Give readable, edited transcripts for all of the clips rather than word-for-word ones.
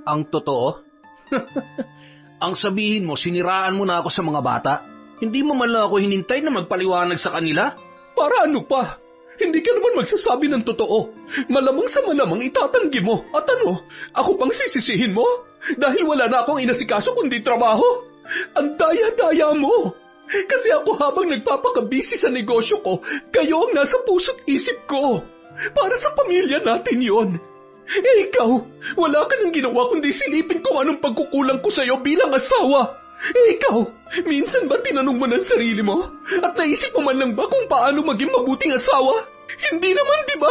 Ang totoo? Ang sabihin mo, siniraan mo na ako sa mga bata? Hindi mo man lang ako hinintay na magpaliwanag sa kanila? Para ano pa? Hindi ka naman magsasabi ng totoo. Malamang sa malamang itatanggi mo. At ano, ako pang sisisihin mo? Dahil wala na akong inasikaso kundi trabaho. Ang daya-daya mo. Kasi ako habang nagpapakabisi sa negosyo ko, kayo ang nasa puso't isip ko. Para sa pamilya natin yon. Eh ikaw, wala ka nang ginawa kundi silipin kung anong pagkukulang ko sa'yo bilang asawa. Eh ikaw, minsan ba tinanong mo ng sarili mo? At naisip mo man lang ba kung paano maging mabuting asawa? Hindi naman, di ba?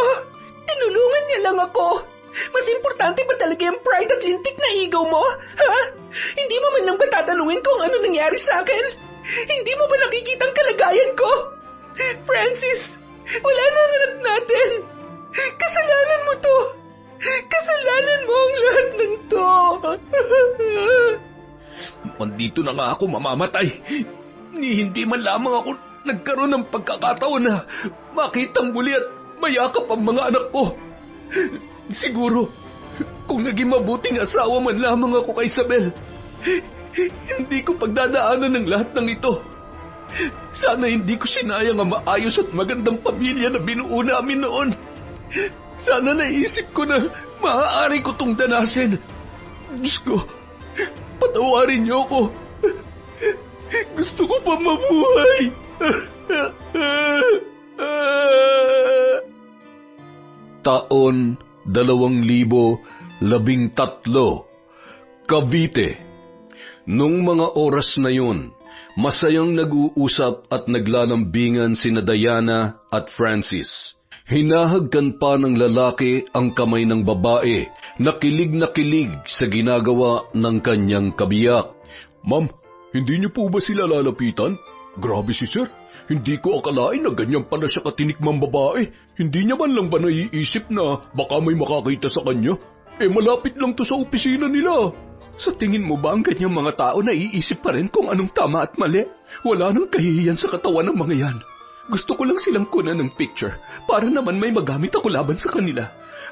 Tinulungan niya lang ako. Mas importante ba talaga yung pride at lintik na ego mo? Ha? Hindi mo man lang ba tatanungin kung ano nangyari sa akin? Hindi mo ba nakikita ang kalagayan ko? Francis, wala na ang anak natin. Kasalanan mo to. Kasalanan mo ang lahat ng to. Mandito na nga ako mamamatay. Hindi man lamang ako nagkaroon ng pagkakataon na makitang muli at mayakap ang mga anak ko. Siguro, kung naging mabuting asawa man lamang ako kay Isabel, hindi ko pagdadaanan ng lahat ng ito. Sana hindi ko sinayang ang maayos at magandang pamilya na binuo namin noon. Sana naisip ko na maaari ko tong danasin. Diyos ko, patawarin niyo ako. Gusto ko pa mabuhay. Taon 2013, Cavite. Nung mga oras na yun, masayang nag-uusap at naglalambingan sina Diana at Francis. Hinahagkan pa ng lalaki ang kamay ng babae na kilig sa ginagawa ng kanyang kabiyak. Ma'am, hindi niyo po ba sila lalapitan? Grabe si sir. Hindi ko akalain na ganyan pala siya katinikmang babae. Hindi niya man lang ba naiisip na baka may makakita sa kanya? Eh malapit lang to sa opisina nila. Sa tingin mo ba ang ganyang mga tao naiisip pa rin kung anong tama at mali? Wala nang kahihiyan sa katawan ng mga yan. Gusto ko lang silang kunan ng picture para naman may magamit ako laban sa kanila.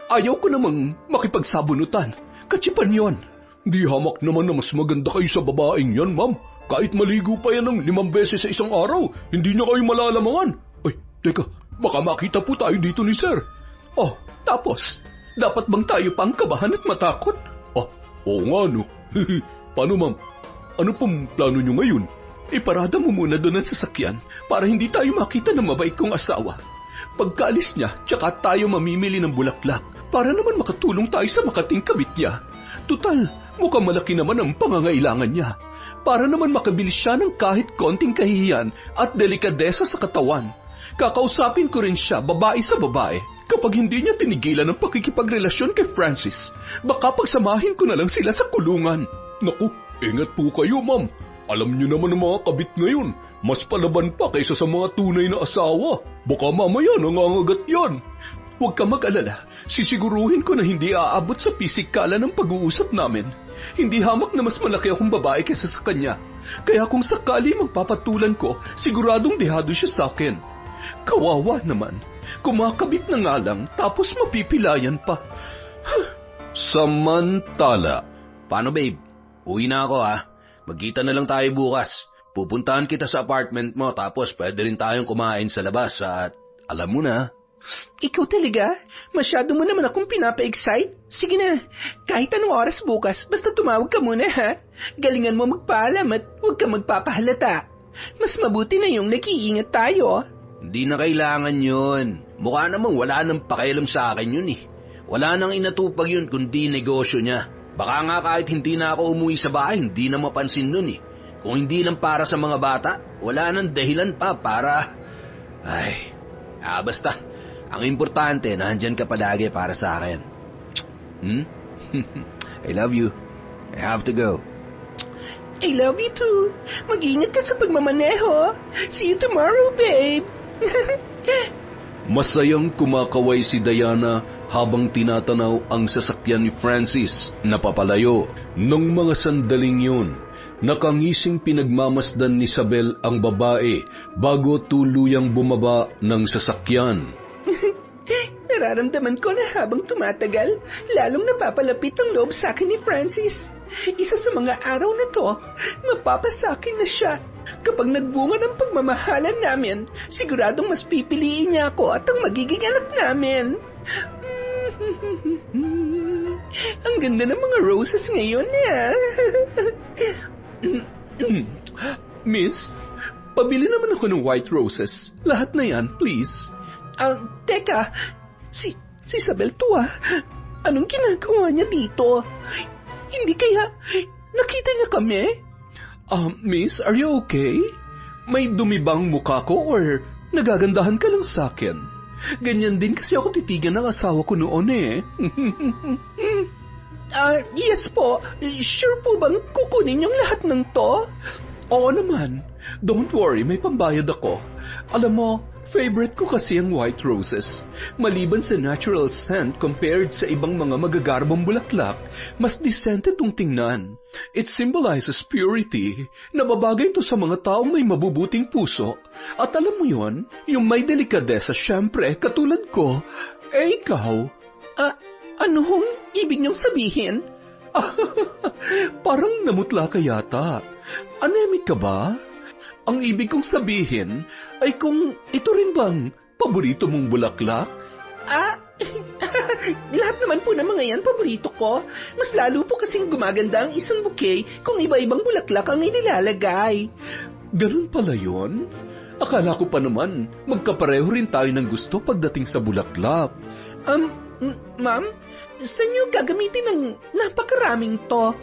Ayaw ko namang makipagsabunutan. Katsipan yon. Di hamak naman na mas maganda kayo sa babaeng yan, ma'am. Kahit maligo pa yan ng 5 beses sa isang araw, hindi niya kayo malalamangan. Ay, teka, baka makita po tayo dito ni sir. Oh, tapos, dapat bang tayo pang kabahan at matakot? Ah, oo nga no. Paano ma'am? Ano pong plano niyo ngayon? Iparada mo muna doon ang sasakyan para hindi tayo makita ng mabait kong asawa. Pagkaalis niya, tsaka tayo mamimili ng bulaklak para naman makatulong tayo sa makating kabit niya. Tutal, mukhang malaki naman ang pangangailangan niya. Para naman makabilis siya ng kahit konting kahihiyan at delikadesa sa katawan. Kakausapin ko rin siya babae sa babae. Kapag hindi niya tinigilan ang pakikipagrelasyon kay Francis, baka pagsamahin ko na lang sila sa kulungan. Naku, ingat po kayo ma'am. Alam niyo naman ang mga kabit ngayon, mas palaban pa kaysa sa mga tunay na asawa. Baka mamaya nangangagat yan. Huwag ka mag-alala, sisiguruhin ko na hindi aabot sa pisikalan ng pag-uusap namin. Hindi hamak na mas malaki akong babae kaysa sa kanya. Kaya kung sakali magpapatulan ko, siguradong dehado siya sa akin. Kawawa naman, kumakabit na nga lang tapos mapipilayan pa. Samantala. Paano babe? Uwi na ako ha. Magkita na lang tayo bukas. Pupuntahan kita sa apartment mo tapos pwede rin tayong kumain sa labas at alam mo na. Ikaw talaga? Masyado mo naman akong pinapa-excite. Sige na, kahit anong oras bukas, basta tumawag ka muna ha. Galingan mo magpaalam at huwag ka magpapahalata. Mas mabuti na yung nag-iingat tayo. Hindi na kailangan yun. Mukha namang wala nang pakialam sa akin yun eh. Wala nang inatupag yun kundi negosyo niya. Baka nga kahit hindi na ako umuwi sa bahay, hindi na mapansin nun eh. Kung hindi lang para sa mga bata, wala nang dahilan pa para... basta... Ang importante, nandyan ka palagi para sa akin. I love you. I have to go. I love you too. Mag-ingat ka sa pagmamaneho. See you tomorrow, babe. Masayang kumakaway si Diana habang tinatanaw ang sasakyan ni Francis na papalayo. Nung mga sandaling yun, nakangising pinagmamasdan ni Isabel ang babae bago tuluyang bumaba ng sasakyan. Nararamdaman ko na habang tumatagal, lalong napapalapit ang loob sa akin ni Francis. Isa sa mga araw na to, mapapasakin na siya. Kapag nagbunga ng pagmamahalan namin, siguradong mas pipiliin niya ako at ang magiging anak namin. Ang ganda ng mga roses ngayon, Miss, pabili naman ako ng white roses. Lahat na yan, please. Teka, si Isabel to Anong ginagawa niya dito? Hindi kaya nakita niya kami? Miss, are you okay? May dumi bang mukha ko or nagagandahan ka lang sa akin? Ganyan din kasi ako titigan ng asawa ko noon Yes po. Sure po bang kukunin yung lahat ng to? Oo naman. Don't worry, may pambayad ako. Alam mo, favorite ko kasi ang white roses. Maliban sa natural scent compared sa ibang mga magagarbong bulaklak, mas decent itong tingnan. It symbolizes purity. Nababagay ito sa mga taong may mabubuting puso. At alam mo yon, yung may delikadesa syempre, katulad ko. Ikaw? Ano hong ibig niyong sabihin? Parang namutla ka yata. Anemic ka ba? Ang ibig kong sabihin ay kung ito rin bang paborito mong bulaklak? Lahat naman po ng mga yan paborito ko. Mas lalo po kasing gumaganda ang isang bouquet kung iba-ibang bulaklak ang inilalagay. Ganun pala yun? Akala ko pa naman magkapareho rin tayo ng gusto pagdating sa bulaklak. Ma'am, saan niyo gagamitin ng napakaraming to?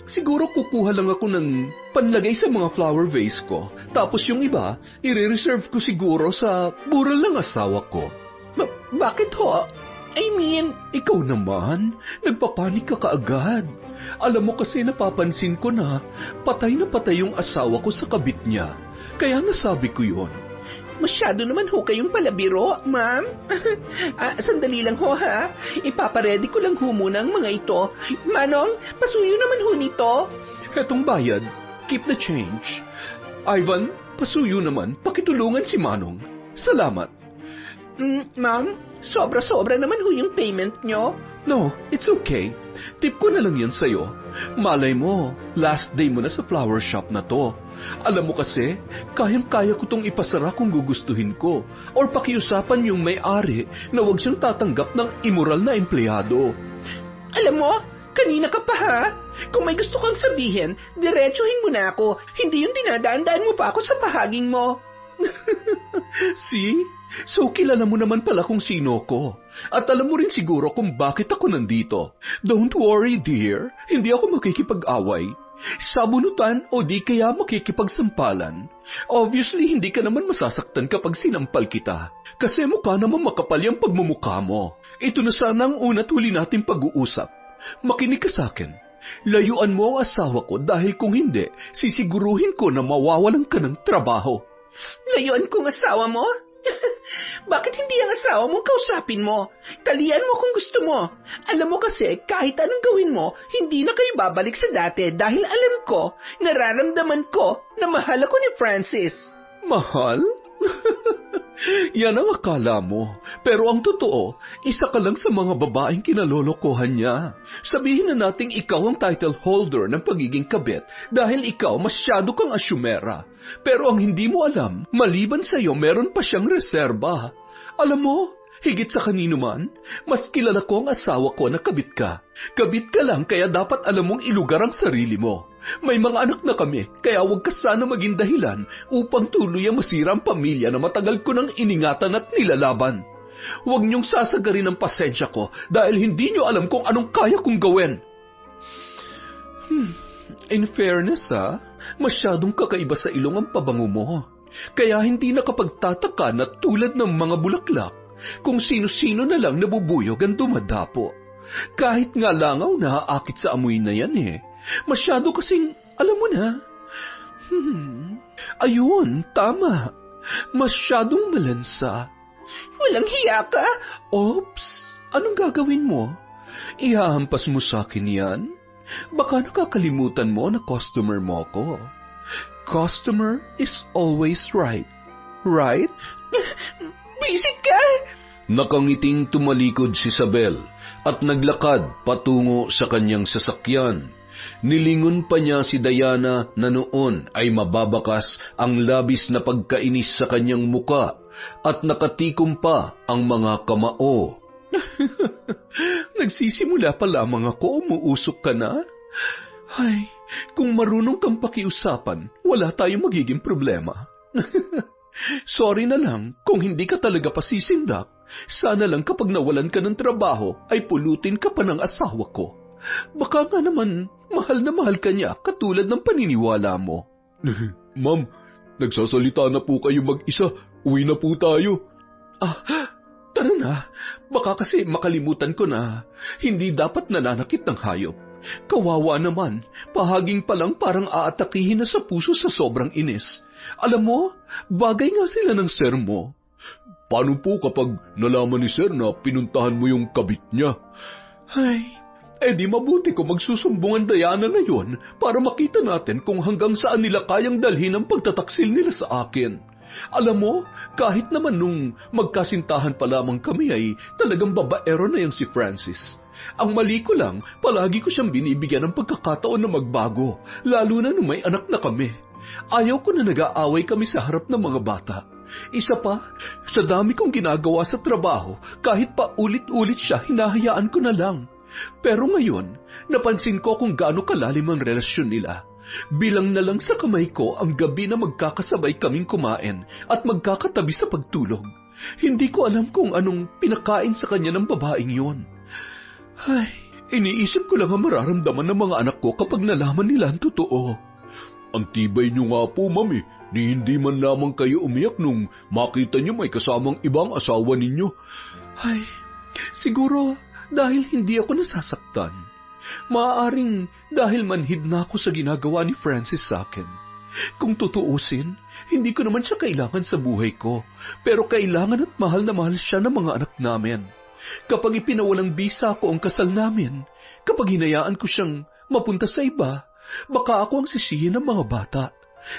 Siguro kukuha lang ako ng panlagay sa mga flower vase ko. Tapos yung iba, i-reserve ko siguro sa bural ng asawa ko. Bakit ho? I mean, ikaw naman, nagpapanik ka kaagad. Alam mo kasi napapansin ko na patay yung asawa ko sa kabit niya. Kaya nasabi ko yon. Masyado naman ho kayong palabiro, ma'am. Sandali lang ho ha. Ipaparedy ko lang ho muna ang mga ito. Manong, pasuyo naman ho nito. Hetong bayad, keep the change. Ivan, pasuyo naman, pakitulungan si Manong. Salamat. Ma'am, sobra-sobra naman ho yung payment nyo. No, it's okay. Tip ko na lang yan sa'yo. Malay mo, last day mo na sa flower shop na to. Alam mo kasi, kayang-kaya ko tong ipasara kung gugustuhin ko. Or pakiusapan yung may-ari na huwag siyang tatanggap ng immoral na empleyado. Alam mo, kanina ka pa ha? Kung may gusto kang sabihin, diretsuhin mo na ako. Hindi yung dinadaan-daan mo pa ako sa pahaging mo. See? So kilala mo naman pala kung sino ko. At alam mo rin siguro kung bakit ako nandito. Don't worry dear, hindi ako makikipag-away. Sabunutan o di kaya makikipagsampalan. Obviously hindi ka naman masasaktan kapag sinampal kita. Kasi mukha naman makapal yung pagmumukha mo. Ito na sana ang una't huli nating pag-uusap. Makinig ka sa akin. Layuan mo ang asawa ko dahil kung hindi, sisiguruhin ko na mawawalan ka ng trabaho. Layuan kong asawa mo? Bakit hindi ang asawa mong kausapin mo? Talian mo kung gusto mo. Alam mo kasi, kahit anong gawin mo, hindi na kayo babalik sa dati dahil alam ko, nararamdaman ko na mahal ako ni Francis. Mahal? Yan ang akala mo. Pero ang totoo, isa ka lang sa mga babaeng kinalolokohan niya. Sabihin na nating ikaw ang title holder ng pagiging kabit dahil ikaw masyado kang asyumera. Pero ang hindi mo alam, maliban sa iyo meron pa siyang reserba. Alam mo, higit sa kanino man, mas kilala ko ang asawa ko na kabit ka. Kabit ka lang kaya dapat alam mong ilugar ang sarili mo. May mga anak na kami, kaya huwag ka sana maging dahilan upang tuluyang masira ang pamilya na matagal ko nang iningatan at nilalaban. Huwag niyong sasagarin ang pasensya ko dahil hindi niyo alam kung anong kaya kong gawin. In fairness masyadong kakaiba sa ilong ang pabango mo. Kaya hindi nakapagtataka na tulad ng mga bulaklak, kung sino-sino na lang nabubuyog ang dumadapo. Kahit nga langaw na aakit sa amoy na yan Masyado kasing, alam mo na. Ayun, tama. Masyadong malansa. Walang hiya ka? Oops, anong gagawin mo? Ihahampas mo sa akin yan? Baka nakakalimutan mo na customer mo ko. Customer is always right. Right? Visit ka? Nakangiting tumalikod si Isabel at naglakad patungo sa kanyang sasakyan. Nilingon pa niya si Diana na noon ay mababakas ang labis na pagkainis sa kanyang muka at nakatikom pa ang mga kamao. Nagsisimula pa lamang ako, umuusok ka na? Ay, kung marunong kang pakiusapan, wala tayong magiging problema. Sorry na lang kung hindi ka talaga pasisindak. Sana lang kapag nawalan ka ng trabaho ay pulutin ka pa ng asawa ko. Baka nga naman mahal na mahal ka niya katulad ng paniniwala mo. Ma'am, nagsasalita na po kayo mag-isa. Uwi na po tayo. Tara na. Baka kasi makalimutan ko na hindi dapat nananakit ng hayop. Kawawa naman, pahaging pa lang parang aatakihin na sa puso sa sobrang inis. Alam mo, bagay nga sila ng sir mo. Paano po kapag nalaman ni sir na pinuntahan mo yung kabit niya? Ay, di mabuti kung magsusumbungan Diana ngayon para makita natin kung hanggang saan nila kayang dalhin ang pagtataksil nila sa akin. Alam mo, kahit naman nung magkasintahan pa lamang kami ay talagang babaero na yan si Francis. Ang mali ko lang, palagi ko siyang binibigyan ng pagkakataon na magbago, lalo na nung may anak na kami. Ayaw ko na nag-aaway kami sa harap ng mga bata. Isa pa, sa dami kong ginagawa sa trabaho, kahit pa ulit-ulit siya, hinahayaan ko na lang. Pero ngayon, napansin ko kung gaano kalalim ang relasyon nila. Bilang na lang sa kamay ko ang gabi na magkakasabay kaming kumain at magkakatabi sa pagtulog. Hindi ko alam kung anong pinakain sa kanya ng babaeng yon. Ay, iniisip ko lang ang mararamdaman ng mga anak ko kapag nalaman nila ang totoo. Ang tibay niyo nga po, ma'am eh. Ni hindi man lamang kayo umiyak nung makita niyo may kasamang ibang asawa ninyo. Ay, siguro dahil hindi ako nasasaktan. Maaaring dahil manhid na ako sa ginagawa ni Francis sa akin. Kung tutuusin, hindi ko naman siya kailangan sa buhay ko, pero kailangan at mahal na mahal siya ng mga anak namin. Kapag ipinawalang bisa ko ang kasal namin, kapag hinayaan ko siyang mapunta sa iba, baka ako ang sisihin ng mga bata.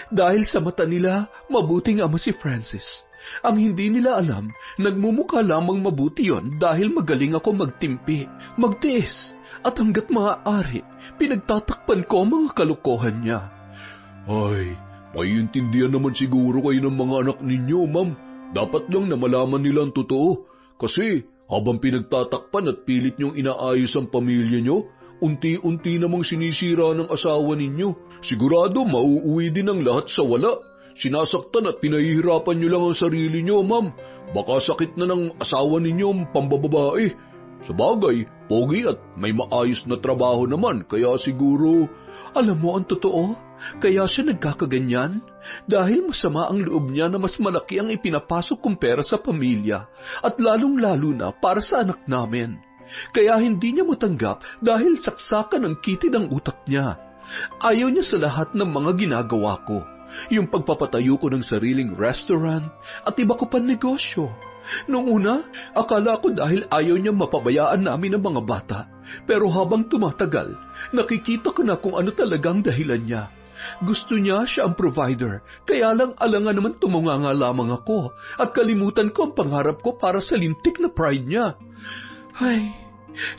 Dahil sa mata nila, mabuting ama si Francis. Ang hindi nila alam, nagmumukha lamang mabuti yon dahil magaling ako magtimpi, magtiis, at hanggat maaari, pinagtatakpan ko ang mga kalokohan niya. Ay, maiintindihan naman siguro kayo ng mga anak ninyo, ma'am. Dapat lang na malaman nila ang totoo. Kasi habang pinagtatakpan at pilit niyong inaayos ang pamilya niyo, unti-unti namang sinisira ng asawa ninyo. Sigurado mauuwi din ang lahat sa wala. Sinasaktan at pinahihirapan niyo lang ang sarili niyo, ma'am. Baka sakit na ng asawa ninyo ang pambababae. Sabagay, pogi at may maayos na trabaho naman, kaya siguro... Alam mo ang totoo? Kaya siya nagkakaganyan? Dahil masama ang loob niya na mas malaki ang ipinapasok kong pera sa pamilya at lalong-lalo na para sa anak namin. Kaya hindi niya matanggap dahil saksakan ang kitid ang utak niya. Ayaw niya sa lahat ng mga ginagawa ko. Yung pagpapatayo ko ng sariling restaurant at iba ko pa negosyo. Noong una, akala ko dahil ayaw niya mapabayaan namin ang mga bata. Pero habang tumatagal, nakikita ko na kung ano talagang dahilan niya. Gusto niya siya ang provider, kaya lang alangan naman tumunganga lamang ako at kalimutan ko ang pangarap ko para sa lintik na pride niya. Ay,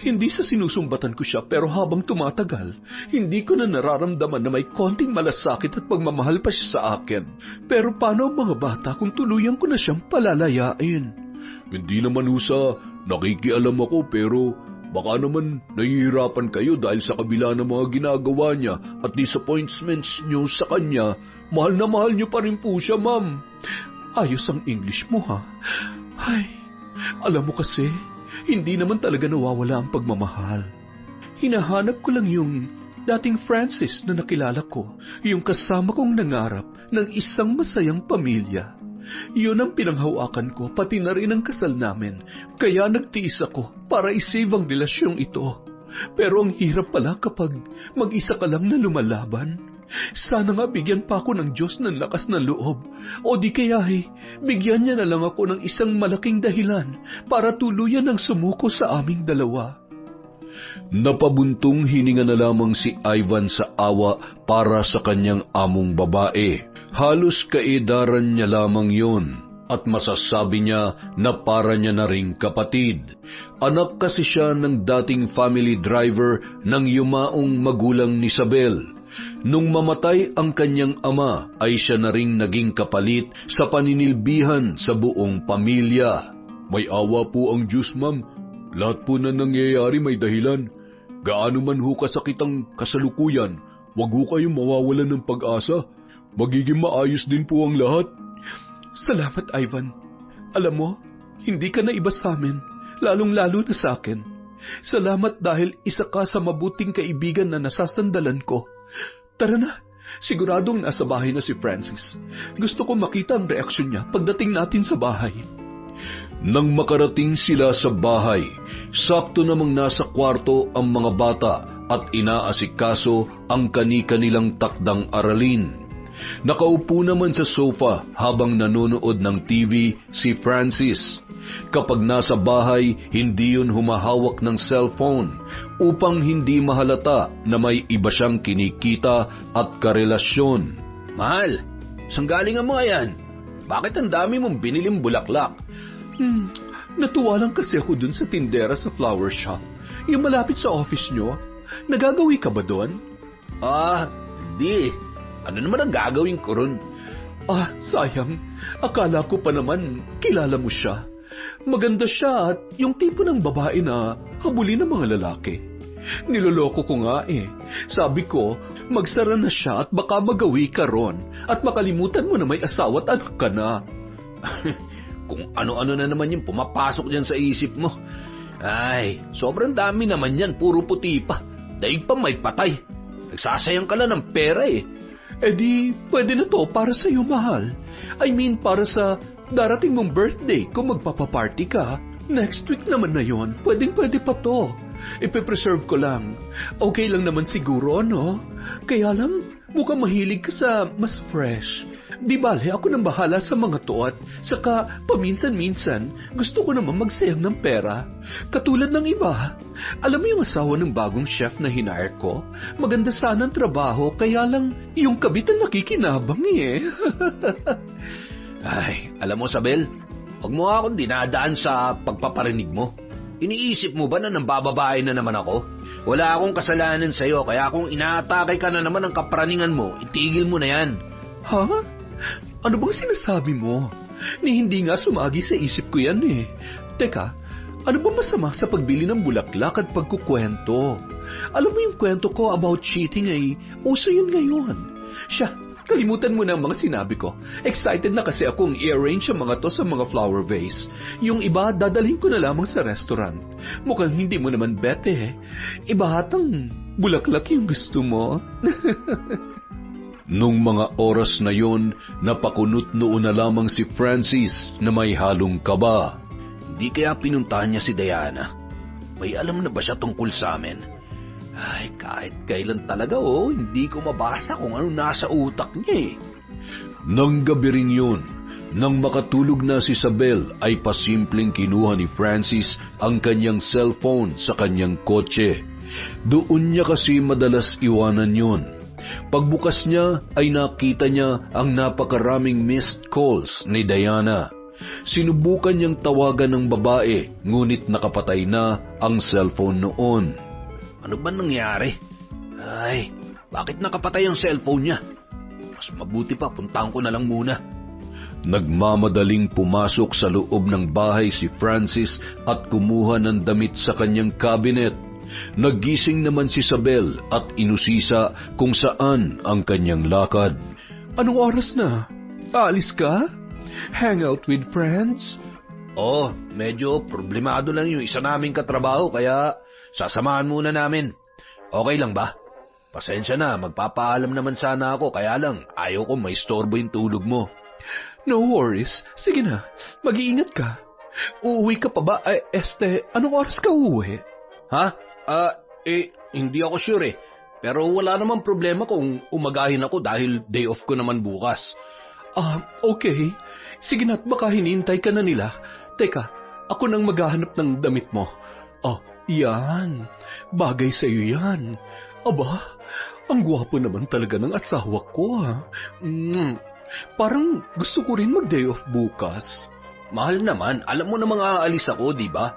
hindi sa sinusumbatan ko siya pero habang tumatagal, hindi ko na nararamdaman na may konting malasakit at pagmamahal pa siya sa akin. Pero paano ang mga bata kung tuluyan ko na siyang palalayain? Hindi naman usa, nakikialam ako pero baka naman nahihirapan kayo dahil sa kabila ng mga ginagawa niya at disappointments niyo sa kanya, mahal na mahal niyo pa rin po siya, ma'am. Ayos ang English mo, ha? Ay, alam mo kasi, hindi naman talaga nawawala ang pagmamahal. Hinahanap ko lang yung dating Francis na nakilala ko, yung kasama kong nangarap ng isang masayang pamilya. Yun ang pinanghawakan ko, pati na rin ang kasal namin. Kaya nagtiis ako para isave ang relasyong ito. Pero ang hirap pala kapag mag-isa ka lang na lumalaban. Sana nga bigyan pa ako ng Diyos ng lakas ng loob. O di kaya bigyan niya na lang ako ng isang malaking dahilan para tuluyan ang sumuko sa aming dalawa. Napabuntong hininga na lamang si Ivan sa awa para sa kanyang among babae. Halos kaedaran niya lamang yon. at masasabi niya na para niya na ring kapatid. Anak kasi siya ng dating family driver ng yumaong magulang ni Isabel. Nung mamatay ang kanyang ama ay siya na ring naging kapalit sa paninilbihan sa buong pamilya. May awa po ang Diyos, ma'am. Lahat po na nangyayari may dahilan. Gaano man ho kasakit ang kasalukuyan, wag ho kayong mawawalan ng pag-asa. Magiging maayos din po ang lahat. Salamat, Ivan. Alam mo, hindi ka na iba sa amin, lalong-lalo na sa akin. Salamat dahil isa ka sa mabuting kaibigan na nasasandalan ko. Tara na, siguradong nasa bahay na si Francis. Gusto ko makita ang reaksyon niya pagdating natin sa bahay. Nang makarating sila sa bahay, sakto namang nasa kwarto ang mga bata at inaasikaso ang kani-kanilang takdang aralin. Nakaupo naman sa sofa habang nanonood ng TV si Francis. Kapag nasa bahay, hindi yun humahawak ng cellphone upang hindi mahalata na may iba siyang kinikita at karelasyon. Mahal, saan galing ang mga yan? Bakit ang dami mong biniling bulaklak? Natuwa lang kasi ako dun sa tindera sa flower shop. Yung malapit sa office nyo. Nagagawi ka ba doon? Di. Ano naman ang gagawin ko ron? Sayang. Akala ko pa naman kilala mo siya. Maganda siya at yung tipo ng babae na habulin ng mga lalaki. Niloloko ko nga eh. Sabi ko, magsara na siya at baka magawi ka ron at makalimutan mo na may asawa at anak ka na. Kung ano-ano na naman yung pumapasok dyan sa isip mo. Ay, sobrang dami naman yan, puro puti pa. Daig pa may patay. Nagsasayang ka lang ng pera eh. Di, pwede na to para sa'yo, mahal. I mean, para sa darating mong birthday kung magpapaparty ka. Next week naman na yon. Pwede pa to. Ipe-preserve ko lang. Okay lang naman siguro, no? Kaya lang, mukhang mahilig ka sa mas fresh. Di bale, ako nang bahala sa mga to at saka paminsan-minsan gusto ko naman magsayang ng pera. Katulad ng iba. Alam mo yung asawa ng bagong chef na hinire ko? Maganda sana ang trabaho, kaya lang yung kabit ang nakikinabang eh. Ay, alam mo, Sabel, huwag mo akong dinadaan sa pagpaparinig mo. Iniisip mo ba na nambababae na naman ako? Wala akong kasalanan sa'yo, kaya kung inaatake ka na naman ang kapraningan mo, itigil mo na yan. Ha? Ano bang sinasabi mo? Ni hindi nga sumagi sa isip ko yan eh. Teka, ano ba masama sa pagbili ng bulaklak at pagkukwento? Alam mo yung kwento ko about cheating ay uso yun ngayon. Siya, kalimutan mo na ang mga sinabi ko. Excited na kasi akong i-arrange ang mga to sa mga flower vase. Yung iba, dadalhin ko na lamang sa restaurant. Mukhang hindi mo naman bete eh. Ibahatang bulaklak yung gusto mo. Nung mga oras na yon, napakunot noon na lamang si Francis na may halong kaba. Hindi kaya pinuntahan niya si Diana? May alam na ba siya tungkol sa amin? Ay, kahit kailan talaga hindi ko mabasa kung ano nasa utak niya eh. Nang gabi rin yun, nang makatulog na si Isabel ay pasimpleng kinuha ni Francis ang kanyang cellphone sa kanyang kotse. Doon niya kasi madalas iwanan yun. Pagbukas niya ay nakita niya ang napakaraming missed calls ni Diana. Sinubukan niyang tawagan ng babae, ngunit nakapatay na ang cellphone noon. Ano ba nangyari? Ay, bakit nakapatay ang cellphone niya? Mas mabuti pa, puntahan ko na lang muna. Nagmamadaling pumasok sa loob ng bahay si Francis at kumuha ng damit sa kanyang cabinet. Nagising naman si Isabel at inusisa kung saan ang kanyang lakad. Anong oras na? Aalis ka? Hang out with friends? Medyo problemado lang yung isa naming katrabaho kaya sasamahan muna namin. Okay lang ba? Pasensya na, magpapaalam naman sana ako kaya lang ayaw ko maistorbo yung tulog mo. No worries. Sige na, mag-iingat ka. Uuwi ka pa ba? Anong oras ka uuwi? Ha? Hindi ako sure eh. Pero wala namang problema kung umagahin ako dahil day off ko naman bukas. Okay. Sige na't baka hinihintay ka na nila. Teka, ako nang maghahanap ng damit mo. Yan. Bagay sa'yo yan. Aba, ang gwapo naman talaga ng asawa ko. Parang gusto ko rin mag-day off bukas. Mahal naman, alam mo namang aalis ako, di ba?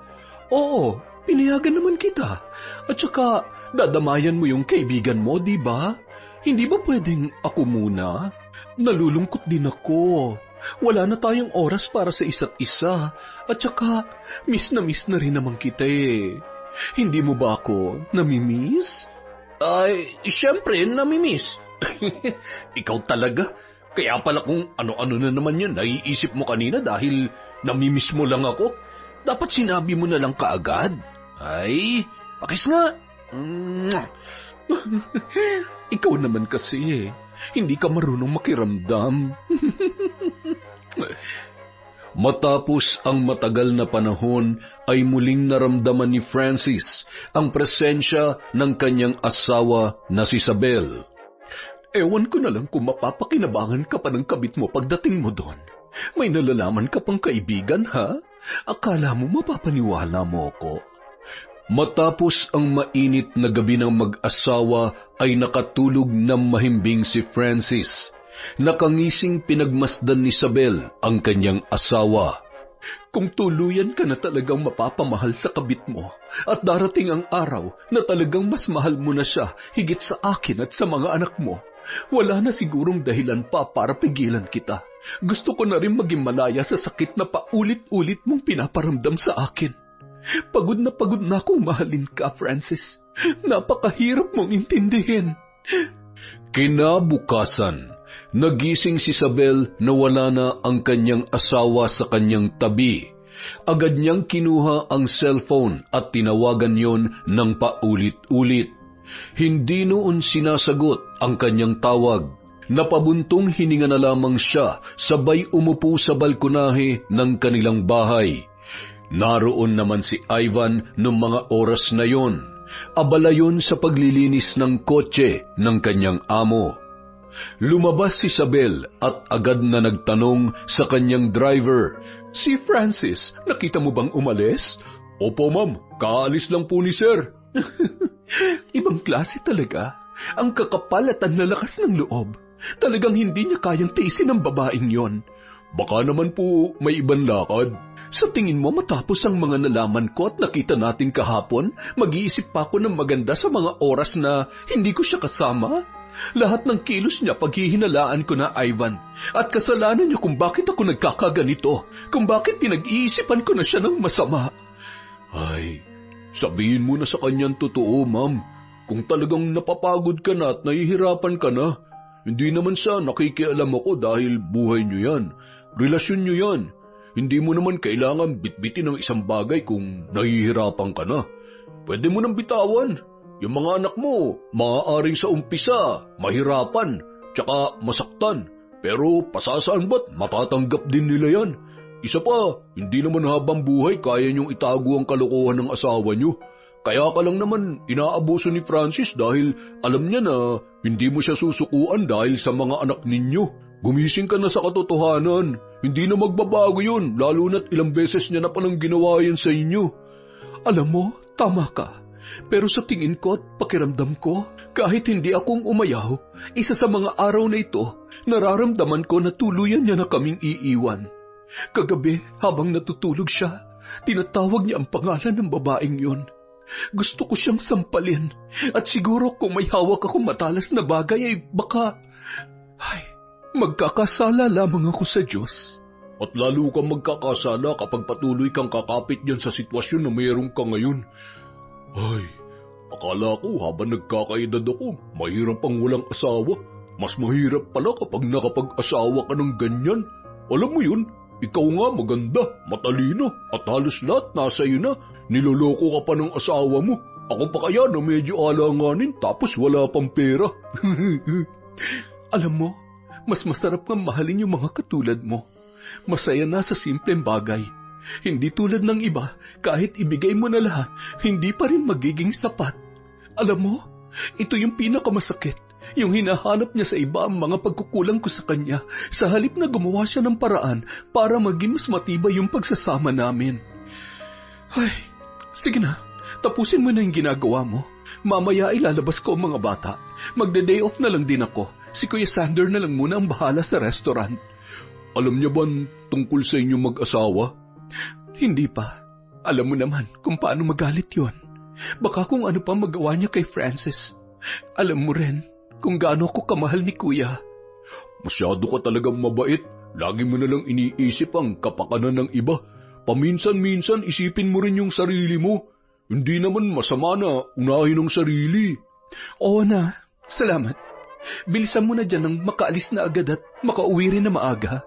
Oo, pinayagan naman kita. At saka, dadamayan mo yung kaibigan mo, di ba? Hindi ba pwedeng ako muna? Nalulungkot din ako. Wala na tayong oras para sa isa't isa. At saka, miss na rin naman kita eh. Hindi mo ba ako namimiss? Ay, siyempre, namimiss. Ikaw talaga. Kaya pala kung ano-ano na naman yan, naiisip mo kanina dahil namimiss mo lang ako. Dapat sinabi mo na lang kaagad. Ay, pakis nga. Ikaw naman kasi, hindi ka marunong makiramdam. Matapos ang matagal na panahon ay muling naramdaman ni Francis ang presensya ng kanyang asawa na si Isabel. Ewan ko na lang kung mapapakinabangan ka pa ng kabit mo pagdating mo doon. May nalalaman ka pang kaibigan, ha? Akala mo mapapaniwala mo ko. Matapos ang mainit na gabi ng mag-asawa ay nakatulog ng mahimbing si Francis. Nakangising pinagmasdan ni Isabel ang kanyang asawa. Kung tuluyan ka na talagang mapapamahal sa kabit mo at darating ang araw na talagang mas mahal mo na siya higit sa akin at sa mga anak mo, wala na sigurong dahilan pa para pigilan kita. Gusto ko na rin maging malaya sa sakit na paulit-ulit mong pinaparamdam sa akin. Pagod na akong mahalin ka, Francis. Napakahirap mong intindihin. Kinabukasan, nagising si Isabel na wala na ang kanyang asawa sa kanyang tabi. Agad niyang kinuha ang cellphone at tinawagan yon ng paulit-ulit. Hindi noon sinasagot ang kanyang tawag. Napabuntong hininga na lamang siya, sabay umupo sa balkonahe ng kanilang bahay. Naroon naman si Ivan noong mga oras na yon. Abala yon sa paglilinis ng kotse ng kanyang amo. Lumabas si Isabel at agad na nagtanong sa kanyang driver, "Si Francis, nakita mo bang umalis?" "Opo ma'am, kaalis lang po ni sir." Ibang klase talaga. Ang kakapal at ang lalakas ng loob. Talagang hindi niya kayang tiisin ang babaeng yon. "Baka naman po may ibang lakad." Sa tingin mo matapos ang mga nalaman ko at nakita natin kahapon, mag-iisip pa ako ng maganda sa mga oras na hindi ko siya kasama? Lahat ng kilos niya paghihinalaan ko na, Ivan. At kasalanan niyo kung bakit ako nagkakaganito, kung bakit pinag-iisipan ko na siya ng masama. Ay, sabihin mo na sa kanyang totoo, ma'am. Kung talagang napapagod ka na at nahihirapan ka na, hindi naman siya nakikialam ako dahil buhay niyo yan. Relasyon niyo yan. Hindi mo naman kailangan bitbitin ng isang bagay kung nahihirapan ka na. Pwede mo nang bitawan. Yung mga anak mo, maaaring sa umpisa, mahirapan, tsaka masaktan. Pero pasasaan ba't matatanggap din nila yan? Isa pa, hindi naman habang buhay kaya niyong itago ang kalokohan ng asawa niyo. Kaya ka lang naman inaabuso ni Francis dahil alam niya na hindi mo siya susukuan dahil sa mga anak ninyo. Gumising ka na sa katotohanan. Hindi na magbabago yun, lalo na't ilang beses niya na palang ginawa yan sa inyo. Alam mo, tama ka. Pero sa tingin ko at pakiramdam ko, kahit hindi akong umayaw, isa sa mga araw na ito, nararamdaman ko na tuluyan niya na kaming iiwan. Kagabi, habang natutulog siya, tinatawag niya ang pangalan ng babaeng yon. Gusto ko siyang sampalin, at siguro kung may hawak akong matalas na bagay ay baka... magkakasala lamang ako sa Diyos. At lalo kang magkakasala kapag patuloy kang kakapit yan sa sitwasyon na mayroon ka ngayon. Ay, akala ko habang nagkakaedad ako, mahirap pang walang asawa. Mas mahirap pala kapag nakapag-asawa ka ng ganyan. Alam mo yun, ikaw nga maganda, matalino, at halos lahat nasa iyo na. Niloloko ka pa ng asawa mo. Ako pa kaya na medyo alanganin tapos wala pang pera. Alam mo, mas masarap nga mahalin yung mga katulad mo. Masaya na sa simpleng bagay. Hindi tulad ng iba, kahit ibigay mo na lahat, hindi pa rin magiging sapat. Alam mo, ito yung pinakamasakit. Yung hinahanap niya sa iba ang mga pagkukulang ko sa kanya, sa halip na gumawa siya ng paraan para maging mas matibay yung pagsasama namin. Ay, sige na, tapusin mo na yung ginagawa mo. Mamaya ilalabas ko ang mga bata. Magde-day off na lang din ako. Si Kuya Sander na lang muna ang bahala sa restaurant. Alam niya ba tungkol sa inyong mag-asawa? Hindi pa. Alam mo naman kung paano magalit yon. Baka kung ano pa magawa niya kay Francis. Alam mo rin kung gaano ako kamahal ni Kuya. Masyado ka talagang mabait. Lagi mo nalang iniisip ang kapakanan ng iba. Paminsan-minsan isipin mo rin yung sarili mo. Hindi naman masama na unahin ang sarili. Oo na, salamat. Bilisan mo na dyan nang makaalis na agad at makauwi rin na maaga.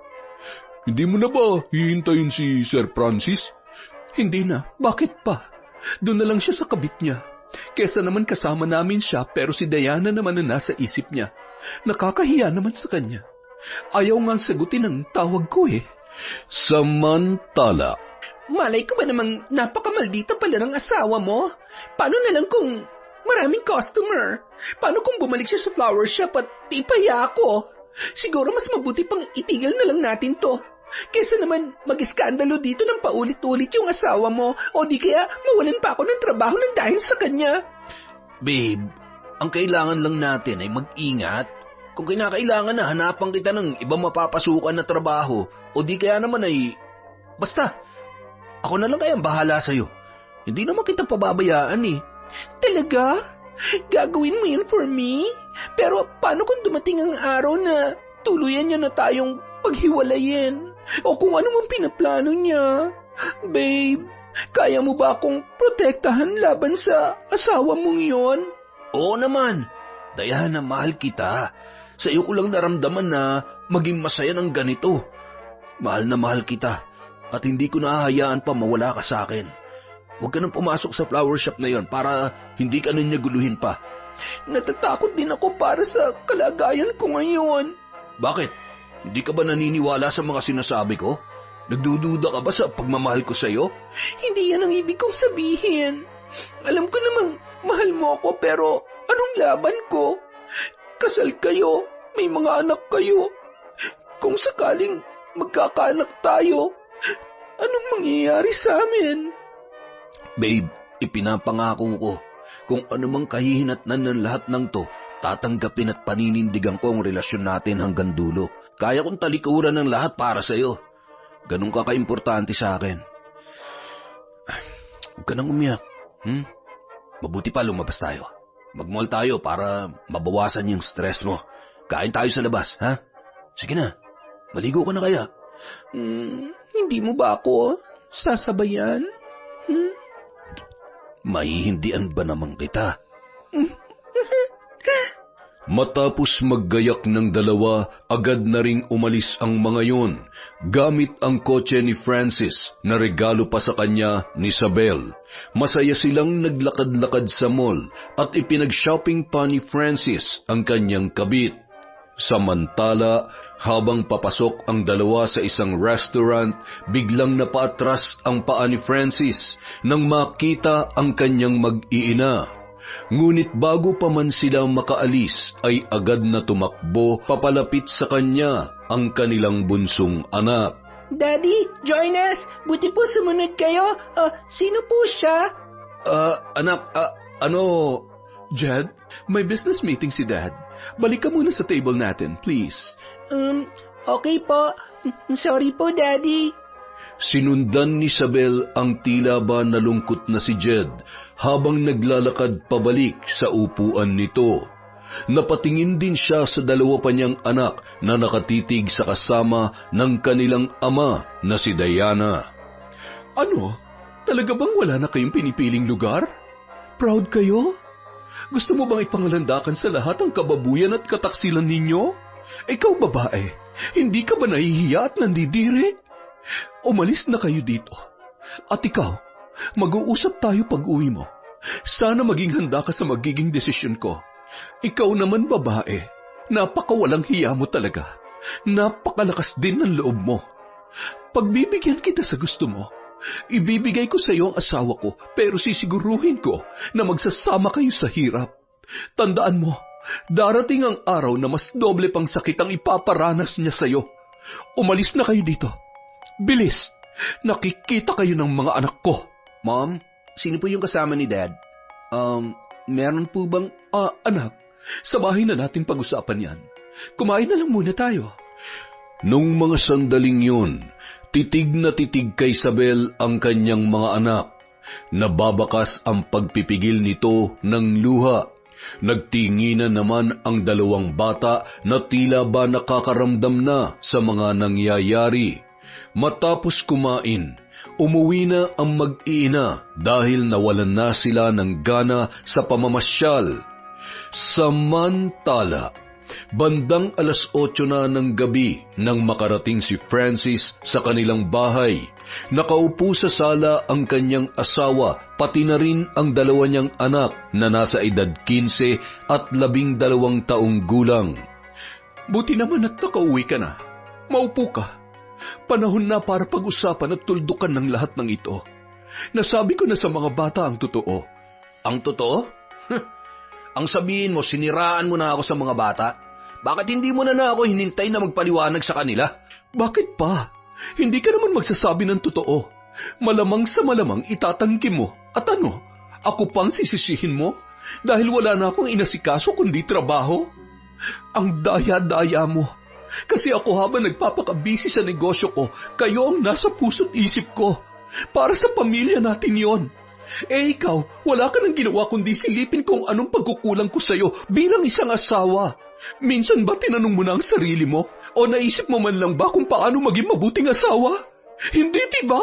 Hindi mo na ba hihintayin si Sir Francis? Hindi na, bakit pa? Doon na lang siya sa kabit niya. Kesa naman kasama namin siya pero si Diana naman na nasa isip niya. Nakakahiya naman sa kanya. Ayaw nga sagutin ang tawag ko eh. Samantala. Malay ko ba namang napakamaldita pala ng asawa mo? Paano na lang kung maraming customer? Paano kung bumalik siya sa flower shop at ipaya ako? Siguro mas mabuti pang itigil na lang natin to. Kesa naman mag-iskandalo dito ng paulit-ulit yung asawa mo o di kaya mawalan pa ako ng trabaho ng dahil sa kanya. Babe, ang kailangan lang natin ay mag-ingat. Kung kinakailangan na hanapan kita ng ibang mapapasukan na trabaho o di kaya naman ay... Basta, ako na lang kayang bahala sa'yo. Hindi naman kita pababayaan eh. Talaga? Gagawin mo yun for me? Pero paano kung dumating ang araw na tuluyan niya na tayong paghiwalayin? O kung ano mang pinaplano niya? Babe, kaya mo ba akong protektahan laban sa asawa mong yon? Oo naman. Diana, mahal kita. Sa iyo ko lang naramdaman na maging masaya ng ganito. Mahal na mahal kita at hindi ko nahahayaan pa mawala ka sa akin. Huwag ka nang pumasok sa flower shop na yon para hindi ka niya guluhin pa. Natatakot din ako para sa kalagayan ko ngayon. Bakit? Hindi ka ba naniniwala sa mga sinasabi ko? Nagdududa ka ba sa pagmamahal ko sa'yo? Hindi yan ang ibig kong sabihin. Alam ko namang mahal mo ako pero anong laban ko? Kasal kayo, may mga anak kayo. Kung sakaling magkakaanak tayo, anong mangyayari sa amin? Babe, ipinapangako ko, kung anumang kahihinatnan ng lahat ng to, tatanggapin at paninindigan ko ang relasyon natin hanggang dulo. Kaya kong talikuran ng lahat para sa'yo. Ganun ka kaimportante sa akin. Huwag ka nang umiyak. Mabuti pa lumabas tayo. Mag-mall tayo para mabawasan yung stress mo. Kain tayo sa labas, ha? Sige na, maligo ka na kaya. Hindi mo ba ako sasabayan? Maihindian ba naman kita? Matapos maggayak ng dalawa, agad na ring umalis ang mga yon, gamit ang kotse ni Francis na regalo pa sa kanya ni Isabel. Masaya silang naglakad-lakad sa mall at ipinag-shopping pa ni Francis ang kanyang kabit. Samantala, habang papasok ang dalawa sa isang restaurant, biglang napaatras ang paa ni Francis nang makita ang kanyang mag-iina. Ngunit bago pa man sila makaalis ay agad na tumakbo papalapit sa kanya ang kanilang bunsong anak. Daddy, join us. Buti po sumunod kayo. Sino po siya? Anak, Jed, may business meeting si Dad. Balik ka muna sa table natin, please. Okay po. Sorry po, Daddy. Sinundan ni Isabel ang tila ba nalungkot na si Jed habang naglalakad pabalik sa upuan nito. Napatingin din siya sa dalawa pa niyang anak na nakatitig sa kasama ng kanilang ama na si Diana. Ano? Talaga bang wala na kayong pinipiling lugar? Proud kayo? Gusto mo bang ipangalandakan sa lahat ang kababuyan at kataksilan ninyo? Ikaw babae, hindi ka ba nahihiya at nandidiri? Umalis na kayo dito. At ikaw, mag-uusap tayo pag-uwi mo. Sana maging handa ka sa magiging desisyon ko. Ikaw naman babae, napakawalang hiya mo talaga. Napakalakas din ng loob mo. Pagbibigyan kita sa gusto mo, ibibigay ko sa iyo ang asawa ko pero sisiguruhin ko na magsasama kayo sa hirap. Tandaan mo, darating ang araw na mas doble pang sakit ang ipaparanas niya sa iyo. Umalis na kayo dito. Bilis! Nakikita kayo ng mga anak ko. Mom, sino po yung kasama ni Dad? Meron po bang... Anak, sa bahay na natin pag-usapan yan. Kumain na lang muna tayo. Nung mga sandaling yun, titig na titig kay Isabel ang kanyang mga anak. Nababakas ang pagpipigil nito ng luha. Nagtinginan naman ang dalawang bata na tila ba nakakaramdam na sa mga nangyayari. Matapos kumain, umuwi na ang mag-iina dahil nawalan na sila ng gana sa pamamasyal. Samantala, bandang 8:00 na ng gabi nang makarating si Francis sa kanilang bahay. Nakaupo sa sala ang kanyang asawa, pati na rin ang dalawa niyang anak na nasa edad 15 at 12 taong gulang. Buti naman at nakauwi ka na. Maupo ka. Panahon na para pag-usapan at tuldukan ng lahat ng ito. Nasabi ko na sa mga bata ang totoo. Ang totoo? Ang sabihin mo, siniraan mo na ako sa mga bata? Bakit hindi mo na ako hinintay na magpaliwanag sa kanila? Bakit pa? Hindi ka naman magsasabi ng totoo. Malamang sa malamang itatanggi mo. At ano? Ako pang sisisihin mo? Dahil wala na akong inasikaso kundi trabaho? Ang daya-daya mo. Kasi ako habang nagpapakabisi sa negosyo ko, kayo ang nasa puso't isip ko. Para sa pamilya natin yon. Ikaw, wala ka nang ginawa kundi silipin kung anong pagkukulang ko sa'yo bilang isang asawa. Minsan ba tinanong mo na ang sarili mo? O naisip mo man lang ba kung paano maging mabuting asawa? Hindi, diba?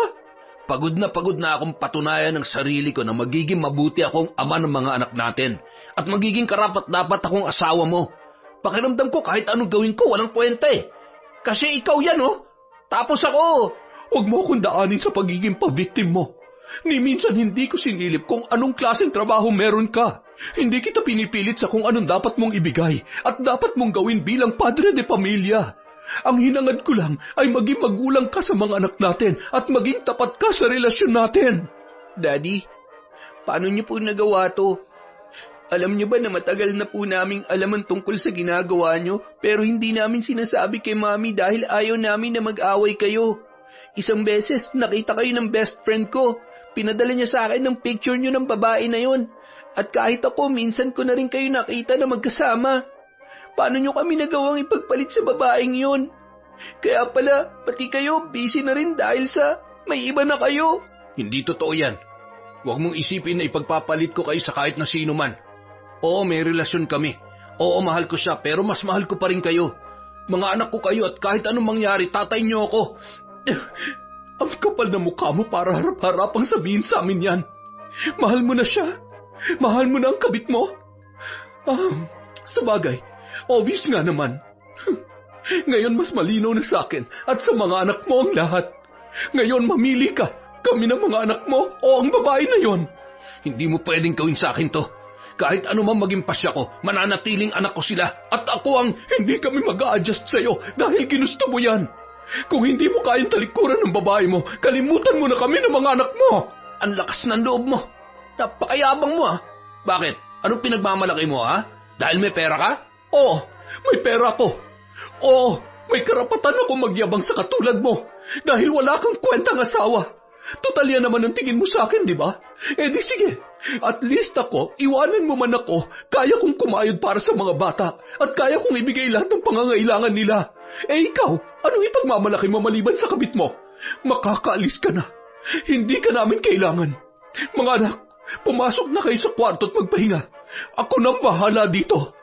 Pagod na akong patunayan ng sarili ko na magiging mabuti akong ama ng mga anak natin at magiging karapat-dapat akong asawa mo. Pakiramdam ko kahit anong gawin ko, walang kwenta eh. Kasi ikaw yan, oh. Tapos ako. Huwag mo akong daanin sa pagiging pabiktim mo. Ni minsan hindi ko sinilip kung anong klaseng trabaho meron ka. Hindi kita pinipilit sa kung anong dapat mong ibigay at dapat mong gawin bilang padre de pamilya. Ang hinangad ko lang ay maging magulang ka sa mga anak natin at maging tapat ka sa relasyon natin. Daddy, paano niyo po nagawa to? Alam niyo ba na matagal na po naming alam ang tungkol sa ginagawa niyo pero hindi namin sinasabi kay Mami dahil ayaw namin na mag-away kayo. Isang beses nakita kayo ng best friend ko. Pinadala niya sa akin ng picture niyo ng babae na yon. At kahit ako, minsan ko na rin kayo nakita na magkasama. Paano niyo kami nagawang ipagpalit sa babaeng yon? Kaya pala, pati kayo, busy na rin dahil sa may iba na kayo. Hindi totoo yan. Huwag mong isipin na ipagpapalit ko kayo sa kahit na sino man. Oo, may relasyon kami. Oo, mahal ko siya, pero mas mahal ko pa rin kayo. Mga anak ko kayo at kahit anong mangyari, tatay niyo ako. Ang kapal na mukha mo para harap-harapang sabihin sa amin yan. Mahal mo na siya. Mahal mo na ang kabit mo. Sabagay, obvious nga naman. Ngayon mas malinaw na sa akin at sa mga anak mo ang lahat. Ngayon mamili ka, kami ng mga anak mo o ang babae na yon. Hindi mo pwedeng gawin sa akin to. Kahit ano man maging pasya ko, mananatiling anak ko sila at ako ang... Hindi kami mag-a-adjust sa'yo dahil ginusto mo yan. Kung hindi mo kayang talikuran ng babae mo, kalimutan mo na kami ng mga anak mo. Ang lakas ng loob mo. Napakayabang mo ah. Bakit? Anong pinagmamalaki mo ah? Dahil may pera ka? Oo, may pera ko. Oo, may karapatan ako magyabang sa katulad mo. Dahil wala kang kwentang asawa. Total yan naman ang tingin mo sa akin, di ba? Eh di sige, at least ako, iwanan mo man ako, kaya kong kumayod para sa mga bata at kaya kong ibigay lahat ng pangangailangan nila. Eh ikaw, anong ipagmamalaki mo maliban sa kabit mo? Makakaalis ka na. Hindi ka namin kailangan. Mga anak, pumasok na kayo sa kwarto at magpahinga. Ako nang bahala dito.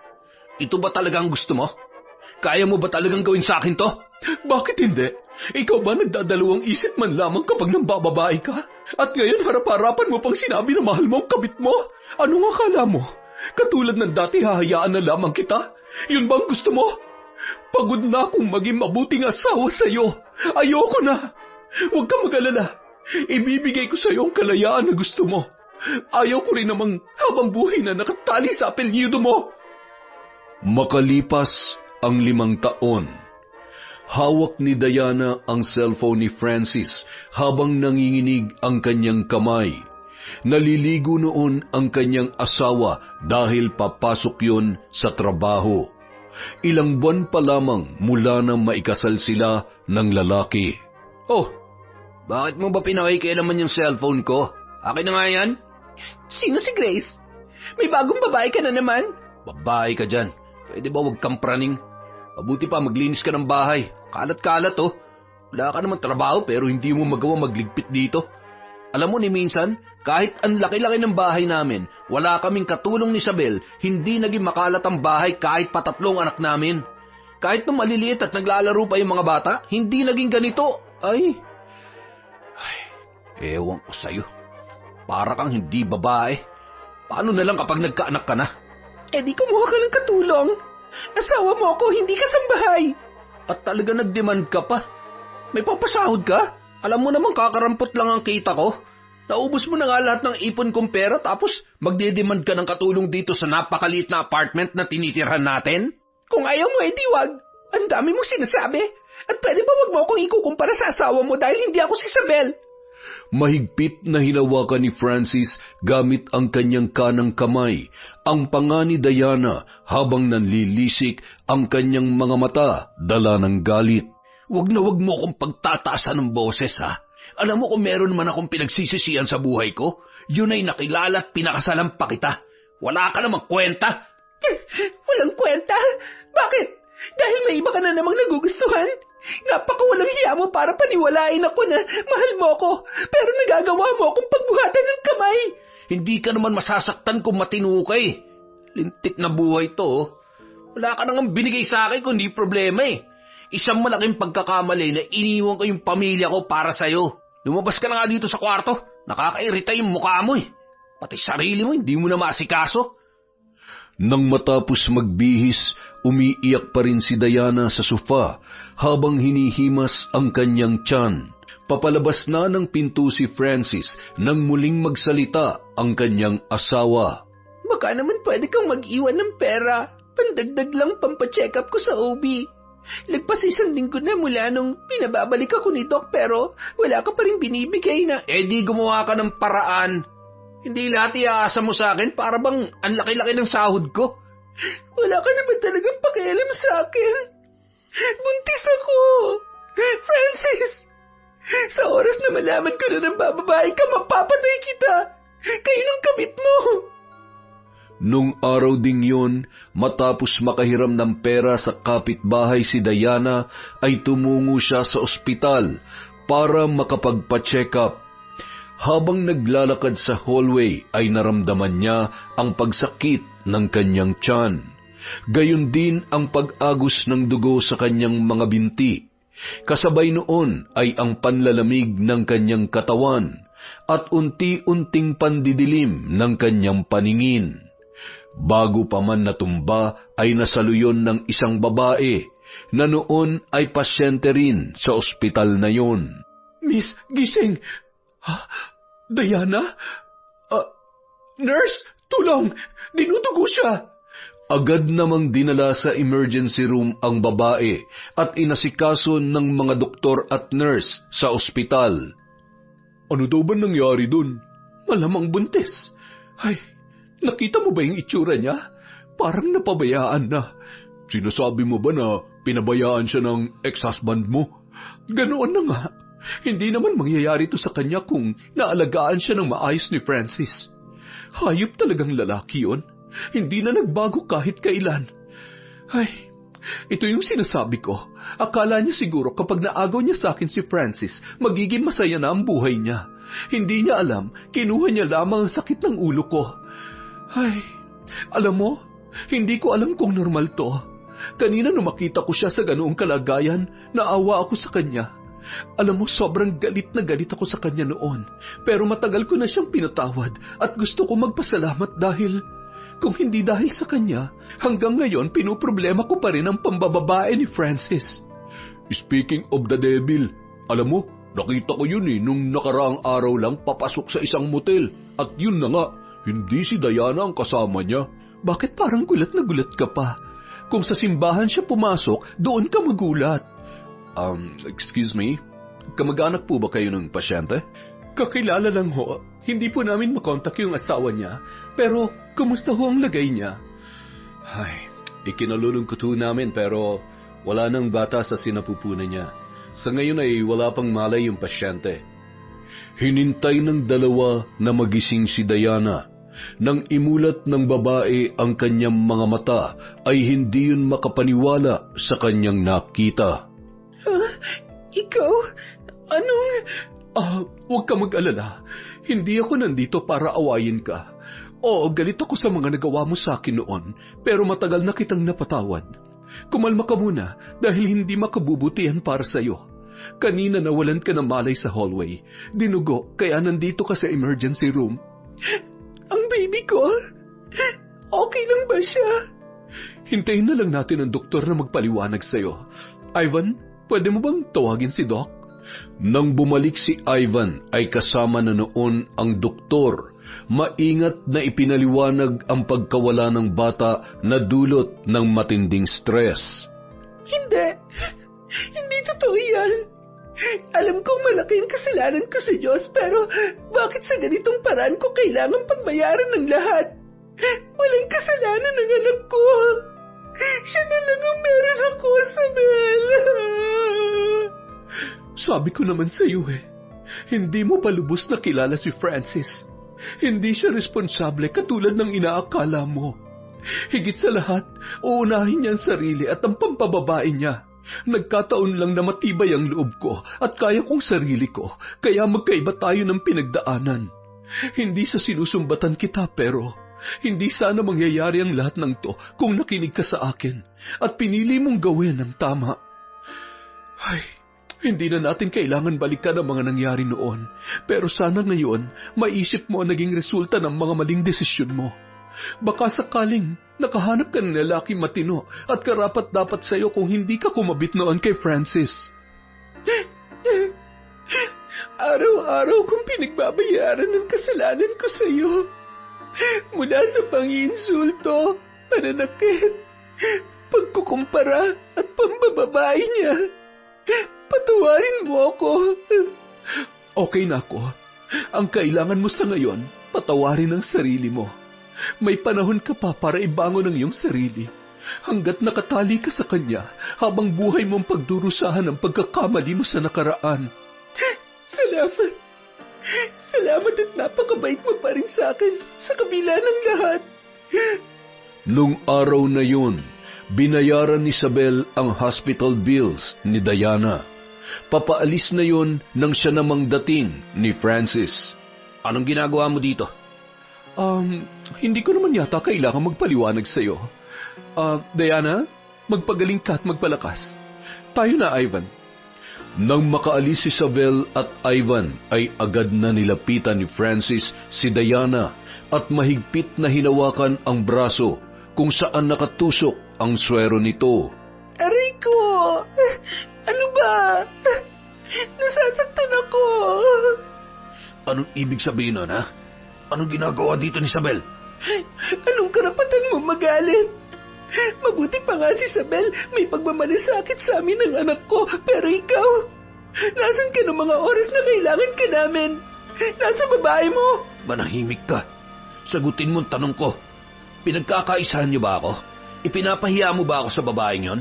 Ito ba talagang gusto mo? Kaya mo ba talagang gawin sa akin to? Bakit hindi? Ikaw ba nagdadalawang isip man lamang kapag nambababae ka? At ngayon harap-harapan mo pang sinabi na mahal mo ang kabit mo? Anong akala mo? Katulad ng dati hahayaan na lamang kita? Yun bang gusto mo? Pagod na akong maging mabuting asawa sa'yo. Ayoko na. Huwag ka mag-alala. Ibibigay ko sa'yo ang kalayaan na gusto mo. Ayaw ko rin namang habang buhay na nakatali sa apelyido mo. Makalipas ang 5 taon, hawak ni Diana ang cellphone ni Francis habang nanginginig ang kanyang kamay. Naliligo noon ang kanyang asawa dahil papasok yon sa trabaho. Ilang buwan pa lamang mula nang maikasal sila ng lalaki. Oh, bakit mo ba pinakikialaman yung cellphone ko? Akin na nga yan. Sino si Grace? May bagong babae ka na naman. Babae ka dyan. Pwede ba huwag kang praning? Mabuti pa maglinis ka ng bahay. Kalat-kalat oh. Wala ka naman trabaho pero hindi mo magawa magligpit dito. Alam mo ni minsan, kahit ang laki-laki ng bahay namin, wala kaming katulong ni Isabel, hindi naging makalat ang bahay kahit patatlong anak namin. Kahit nung maliliit at naglalaro pa yung mga bata, hindi naging ganito. Ay, ewan ko sa'yo. Para kang hindi babae. Paano na lang kapag nagkaanak ka na? Eh di kumuha ka ng katulong. Asawa mo ako, hindi ka sambahay. At talaga nag-demand ka pa. May papasahod ka? Alam mo naman kakarampot lang ang kita ko. Naubos mo na nga lahat ng ipon kong pera tapos magdedemand ka ng katulong dito sa napakaliit na apartment na tinitirhan natin? Kung ayaw mo, edi wag. Ang dami mong sinasabi. At pwede ba wag mo akong ikukumpara sa asawa mo dahil hindi ako si Isabel? Mahigpit na hinawakan ni Francis gamit ang kanyang kanang kamay ang panga ni Diana habang nanlilisik ang kanyang mga mata dala ng galit. Wag na wag mo akong pagtataasan ng boses, ha? Alam mo kung meron man akong pinagsisisihan sa buhay ko, yun ay nakilala at pinakasalan pa kita. Wala ka namang kwenta. Walang kwenta? Bakit? Dahil may iba ka na namang nagugustuhan? Napakawalang hiya mo para paniwalain ako na mahal mo ako, pero nagagawa mo akong pagbuhatan ng kamay. Hindi ka naman masasaktan kung matino ka eh. Lintik na buhay to, oh. Wala ka nang binigay sa akin kundi problema eh. Isang malaking pagkakamali na iniwan ko yung pamilya ko para sa'yo. Lumabas ka na nga dito sa kwarto. Nakakairita yung mukha mo eh. Pati sarili mo, hindi mo na maasikaso. Nang matapos magbihis, umiiyak pa rin si Diana sa sofa habang hinihimas ang kanyang tiyan. Papalabas na ng pinto si Francis nang muling magsalita ang kanyang asawa. Baka naman pwede kang mag-iwan ng pera. Pandagdag lang pampacheck up ko sa OB. Lagpas 1 linggo na mula nung pinababalik ako ni Doc pero wala ka pa rin binibigay na... Eh di gumawa ka ng paraan. Hindi lahat iaasa mo sa akin para bang ang laki-laki ng sahod ko. Wala ka naman talagang pakialam sa akin. Buntis ako. Francis, sa oras na malaman ko na ng bababae ka, mapapatay kita. Kayo ng kamit mo. Nung araw ding yun, matapos makahiram ng pera sa kapitbahay si Diana, ay tumungo siya sa ospital para makapagpa-check up. Habang naglalakad sa hallway ay naramdaman niya ang pagsakit ng kanyang tiyan. Gayon din ang pag-agos ng dugo sa kanyang mga binti. Kasabay noon ay ang panlalamig ng kanyang katawan at unti-unting pandidilim ng kanyang paningin. Bago pa man natumba ay nasaluyon ng isang babae na noon ay pasyente rin sa ospital na yon. Miss, gising! Ha? Diana? Nurse, tulong! Dinudugo siya! Agad namang dinala sa emergency room ang babae at inasikaso ng mga doktor at nurse sa ospital. Ano daw ba nangyari dun? Malamang buntis. Ay, nakita mo ba yung itsura niya? Parang napabayaan na. Sinasabi mo ba na pinabayaan siya ng ex-husband mo? Ganoon na nga. Hindi naman mangyayari to sa kanya kung naalagaan siya ng maayos ni Francis. Hayop talagang lalaki yun. Hindi na nagbago kahit kailan. Ay, ito yung sinasabi ko. Akala niya siguro kapag naagaw niya sa akin si Francis, magiging masaya na ang buhay niya. Hindi niya alam, kinuha niya lamang ang sakit ng ulo ko. Ay, alam mo, hindi ko alam kung normal to. Kanina nung makita ko siya sa ganoong kalagayan, naawa ako sa kanya. Alam mo, sobrang galit na galit ako sa kanya noon. Pero matagal ko na siyang pinatawad at gusto ko magpasalamat dahil... Kung hindi dahil sa kanya, hanggang ngayon pinuproblema ko pa rin ang pambababae ni Francis. Speaking of the devil, alam mo, nakita ko yun nung nakaraang araw lang papasok sa isang motel. At yun na nga, hindi si Diana ang kasama niya. Bakit parang gulat na gulat ka pa? Kung sa simbahan siya pumasok, doon ka magulat. Excuse me, kamag-anak po ba kayo ng pasyente? Kakilala lang ho. Hindi po namin makontak yung asawa niya, pero kumusta ho ang lagay niya? Ay, ikinalulungkot ho namin pero wala nang bata sa sinapupunan niya. Sa ngayon ay wala pang malay yung pasyente. Hinintay ng dalawa na magising si Diana Nang imulat ng babae ang kanyang mga mata, ay hindi yun makapaniwala sa kanyang nakita. Ikaw? Anong... Huwag ka mag-alala. Hindi ako nandito para awayin ka. Oo, galit ako sa mga nagawa mo sa akin noon, pero matagal na kitang napatawad. Kumalma ka muna dahil hindi makabubutihan para sa'yo. Kanina nawalan ka ng malay sa hallway. Dinugo, kaya nandito ka sa emergency room. Ang baby ko? Okay lang ba siya? Hintayin na lang natin ang doktor na magpaliwanag sa'yo. Ivan, pwede mo bang tawagin si Doc? Nang bumalik si Ivan ay kasama na noon ang doktor. Maingat na ipinaliwanag ang pagkawala ng bata na dulot ng matinding stress. Hindi. Hindi totoo yan. Alam kong malaki ang kasalanan ko sa Diyos, pero bakit sa ganitong paraan ko kailangan pagbayaran ng lahat? Walang kasalanan ng anak ko. Siya na lang ang meron ako, Isabel. Sabi ko naman sa iyo hindi mo pa lubos na kilala si Francis. Hindi siya responsable katulad ng inaakala mo. Higit sa lahat, uunahin niya ang sarili at ang pampababae niya. Nagkataon lang na matibay ang loob ko at kaya kong sarili ko, kaya magkaiba tayo ng pinagdaanan. Hindi sa sinusumbatan kita pero hindi sana mangyayari ang lahat ng to kung nakinig ka sa akin at pinili mong gawin ang tama. Ay, hindi na natin kailangan balikan ang mga nangyari noon, pero sana ngayon maisip mo ang naging resulta ng mga maling desisyon mo. Baka sakaling nakahanap ka ng lalaking matino at karapat-dapat sa iyo kung hindi ka kumabit noon kay Francis. Araw-araw kong pinagbabayaran ng kasalanan ko sa iyo. Mula sa panginsulto, pananakit, pagkukumpara at pambababae niya. Patawarin mo ako. Okay na ako. Ang kailangan mo sa ngayon, patawarin ang sarili mo. May panahon ka pa para ibangon ang iyong sarili. Hanggat nakatali ka sa kanya, habang buhay mong pagdurusahan ang pagkakamali mo sa nakaraan. Salamat. Salamat at napakabait mo pa rin sa akin sa kabila ng lahat. Nung araw na yun, binayaran ni Isabel ang hospital bills ni Diana. Papaalis na yun nang siya namang dating ni Francis. Anong ginagawa mo dito? Hindi ko naman yata kailangan magpaliwanag sa'yo. Diana, magpagaling ka at magpalakas. Tayo na, Ivan. Nang makaalis si Isabel at Ivan ay agad na nilapitan ni Francis si Diana at mahigpit na hinawakan ang braso kung saan nakatusok ang swero nito. Aray ko! Ano ba? Nasasaktan ako. Anong ibig sabihin nun, ha? Anong ginagawa dito ni Isabel? Anong karapatan mo magalit? Mabuti pa nga si Isabel, may pagmamalasakit sa amin ng anak ko, pero ikaw, nasan ka ng mga oras na kailangan ka namin? Nasa babae mo? Manahimik ka. Sagutin mo ang tanong ko. Pinagkakaisahan niyo ba ako? Ipinapahiya mo ba ako sa babaeng yon?